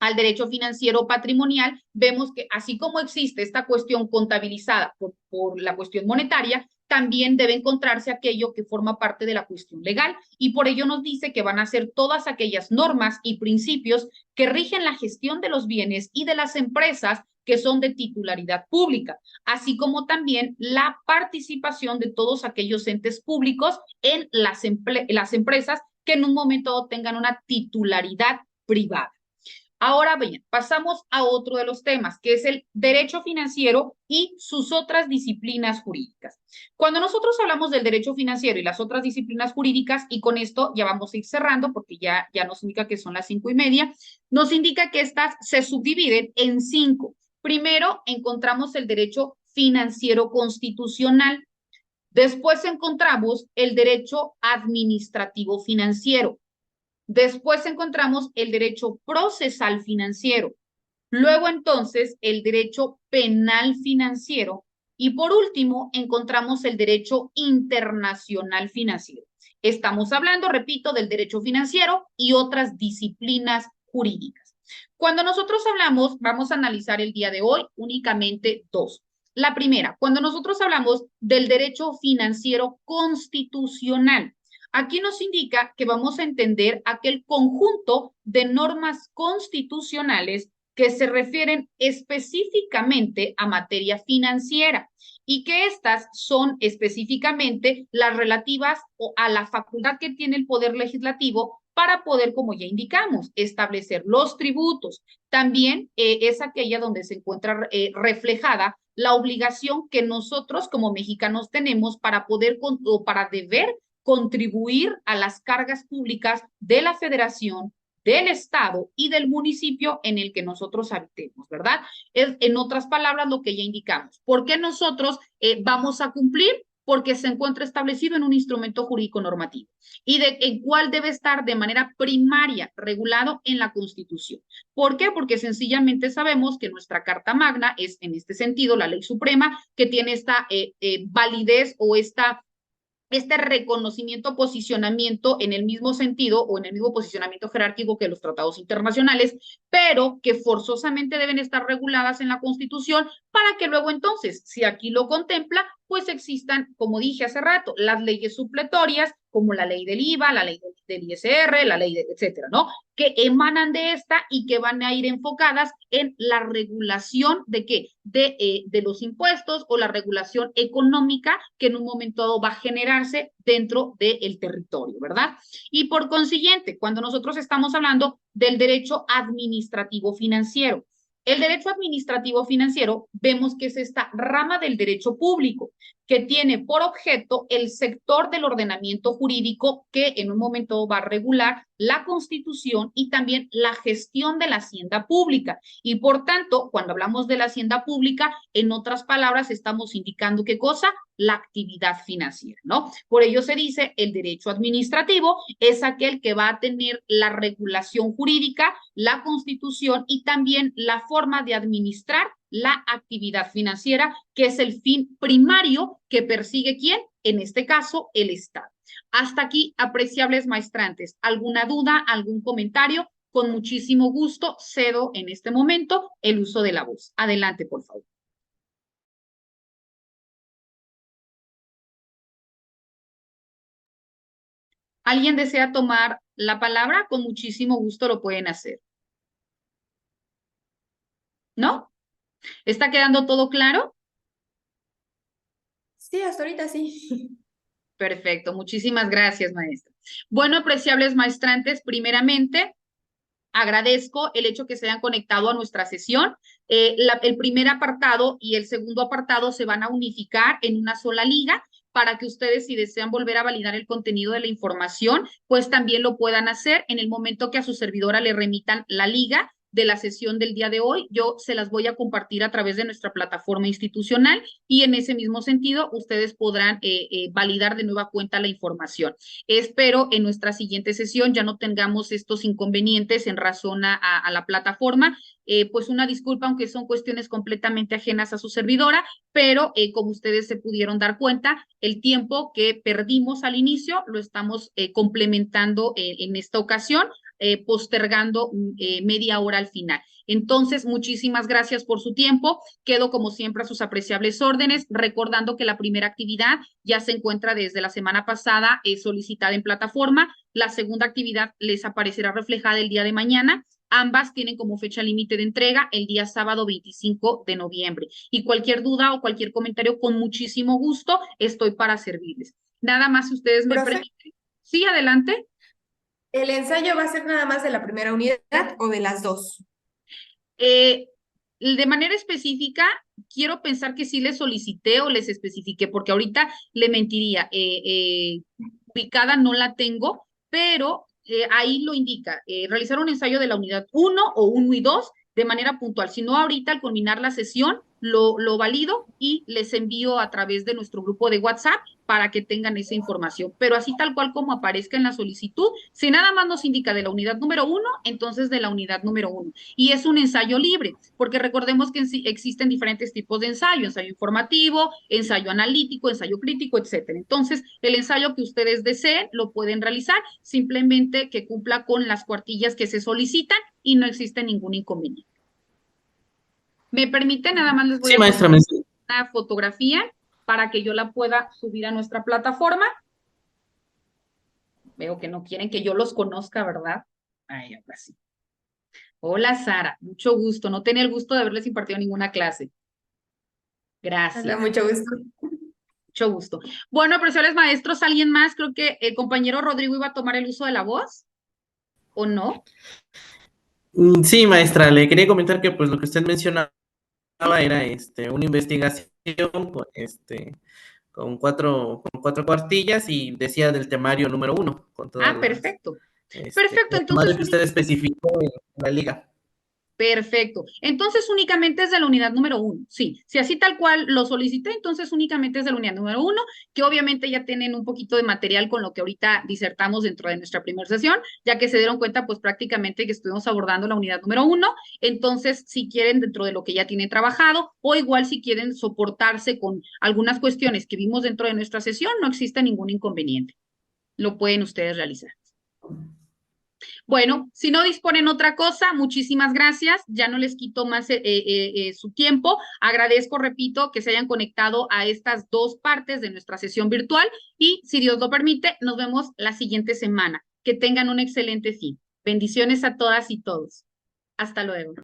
al derecho financiero patrimonial, vemos que así como existe esta cuestión contabilizada por la cuestión monetaria, también debe encontrarse aquello que forma parte de la cuestión legal y por ello nos dice que van a ser todas aquellas normas y principios que rigen la gestión de los bienes y de las empresas que son de titularidad pública, así como también la participación de todos aquellos entes públicos en las empresas que en un momento tengan una titularidad privada. Ahora bien, pasamos a otro de los temas, que es el derecho financiero y sus otras disciplinas jurídicas. Cuando nosotros hablamos del derecho financiero y las otras disciplinas jurídicas, y con esto ya vamos a ir cerrando porque ya nos indica que son las 5:30, nos indica que estas se subdividen en 5. Primero encontramos el derecho financiero constitucional. Después encontramos el derecho administrativo financiero. Después encontramos el derecho procesal financiero. Luego entonces el derecho penal financiero. Y por último encontramos el derecho internacional financiero. Estamos hablando, repito, del derecho financiero y otras disciplinas jurídicas. Cuando nosotros hablamos, vamos a analizar el día de hoy únicamente dos. La primera, cuando nosotros hablamos del derecho financiero constitucional, aquí nos indica que vamos a entender aquel conjunto de normas constitucionales que se refieren específicamente a materia financiera y que estas son específicamente las relativas a la facultad que tiene el Poder Legislativo para poder, como ya indicamos, establecer los tributos. También es aquella donde se encuentra reflejada la obligación que nosotros como mexicanos tenemos para poder o para deber contribuir a las cargas públicas de la federación, del estado y del municipio en el que nosotros habitemos, ¿verdad? Es, en otras palabras, lo que ya indicamos. ¿Por qué nosotros vamos a cumplir? porque se encuentra establecido en un instrumento jurídico normativo y en cuál debe estar de manera primaria regulado en la Constitución. ¿Por qué? Porque sencillamente sabemos que nuestra Carta Magna es, en este sentido, la ley suprema que tiene esta validez o este reconocimiento, posicionamiento en el mismo sentido o en el mismo posicionamiento jerárquico que los tratados internacionales, pero que forzosamente deben estar reguladas en la Constitución para que luego entonces, si aquí lo contempla, pues existan, como dije hace rato, las leyes supletorias, como la ley del IVA, la ley del ISR, la ley de, etcétera, ¿no? Que emanan de esta y que van a ir enfocadas en la regulación de qué, de los impuestos o la regulación económica que en un momento dado va a generarse dentro del territorio, ¿verdad? Y por consiguiente, cuando nosotros estamos hablando del derecho administrativo financiero, el derecho administrativo financiero vemos que es esta rama del derecho público que tiene por objeto el sector del ordenamiento jurídico que en un momento va a regular la Constitución y también la gestión de la hacienda pública. Y por tanto, cuando hablamos de la hacienda pública, en otras palabras, estamos indicando qué cosa, la actividad financiera, ¿no? Por ello se dice el derecho administrativo es aquel que va a tener la regulación jurídica, la Constitución y también la forma de administrar la actividad financiera, que es el fin primario que persigue quién, en este caso, el Estado. Hasta aquí, apreciables maestrantes, ¿alguna duda, algún comentario? Con muchísimo gusto cedo en este momento el uso de la voz. Adelante, por favor. ¿Alguien desea tomar la palabra? Con muchísimo gusto lo pueden hacer. ¿No? ¿Está quedando todo claro? Sí, hasta ahorita sí. Perfecto, muchísimas gracias, maestra. Bueno, apreciables maestrantes, primeramente, agradezco el hecho que se hayan conectado a nuestra sesión. El primer apartado y el segundo apartado se van a unificar en una sola liga para que ustedes, si desean volver a validar el contenido de la información, pues también lo puedan hacer en el momento que a su servidora le remitan la liga de la sesión del día de hoy. Yo se las voy a compartir a través de nuestra plataforma institucional y en ese mismo sentido ustedes podrán validar de nueva cuenta la información. Espero en nuestra siguiente sesión ya no tengamos estos inconvenientes en razón a la plataforma. Pues una disculpa, aunque son cuestiones completamente ajenas a su servidora, pero como ustedes se pudieron dar cuenta, el tiempo que perdimos al inicio lo estamos complementando en esta ocasión, postergando media hora al final. Entonces, muchísimas gracias por su tiempo. Quedo como siempre a sus apreciables órdenes, recordando que la primera actividad ya se encuentra desde la semana pasada solicitada en plataforma. La segunda actividad les aparecerá reflejada el día de mañana. Ambas tienen como fecha límite de entrega el día sábado 25 de noviembre. Y cualquier duda o cualquier comentario, con muchísimo gusto, estoy para servirles. Nada más, si ustedes me Profe, permiten. Sí, adelante. ¿el ensayo va a ser nada más de la primera unidad o de las dos? De manera específica, quiero pensar que sí les solicité o les especifiqué, porque ahorita le mentiría. Ubicada no la tengo, pero ahí lo indica. Realizar un ensayo de la unidad 1 o 1 y 2 de manera puntual. Si no, ahorita al culminar la sesión, lo valido y les envío a través de nuestro grupo de WhatsApp para que tengan esa información. Pero así tal cual como aparezca en la solicitud, si nada más nos indica de la unidad número 1, entonces de la unidad número 1. Y es un ensayo libre, porque recordemos que existen diferentes tipos de ensayo: ensayo informativo, ensayo analítico, ensayo crítico, etcétera. Entonces, el ensayo que ustedes deseen lo pueden realizar, simplemente que cumpla con las cuartillas que se solicitan y no existe ningún inconveniente. ¿Me permite? Nada más les voy Sí, a maestra. tomar una fotografía para que yo la pueda subir a nuestra plataforma. Veo que no quieren que yo los conozca, ¿verdad? Ay, ahora sí. Hola, Sara, mucho gusto. No tenía el gusto de haberles impartido ninguna clase. Hola, Gracias, mucho gusto. mucho gusto. Bueno, profesores maestros, ¿alguien más? Creo que el compañero Rodrigo iba a tomar el uso de la voz, ¿o no? Sí, maestra, le quería comentar que pues lo que usted mencionaba era una investigación con, con cuatro cuartillas y decía del temario número 1, con todas Ah, las perfecto. Perfecto, el temario entonces que usted especificó en la liga. Perfecto. Entonces únicamente es de la unidad número 1. Sí, si así tal cual lo solicité, entonces únicamente es de la unidad número 1, que obviamente ya tienen un poquito de material con lo que ahorita disertamos dentro de nuestra primera sesión, ya que se dieron cuenta pues prácticamente que estuvimos abordando la unidad número 1. Entonces, si quieren dentro de lo que ya tienen trabajado, o igual si quieren soportarse con algunas cuestiones que vimos dentro de nuestra sesión, no existe ningún inconveniente. Lo pueden ustedes realizar. Bueno, si no disponen otra cosa, muchísimas gracias. Ya no les quito más su tiempo. Agradezco, repito, que se hayan conectado a estas dos partes de nuestra sesión virtual y, si Dios lo permite, nos vemos la siguiente semana. Que tengan un excelente fin. Bendiciones a todas y todos. Hasta luego.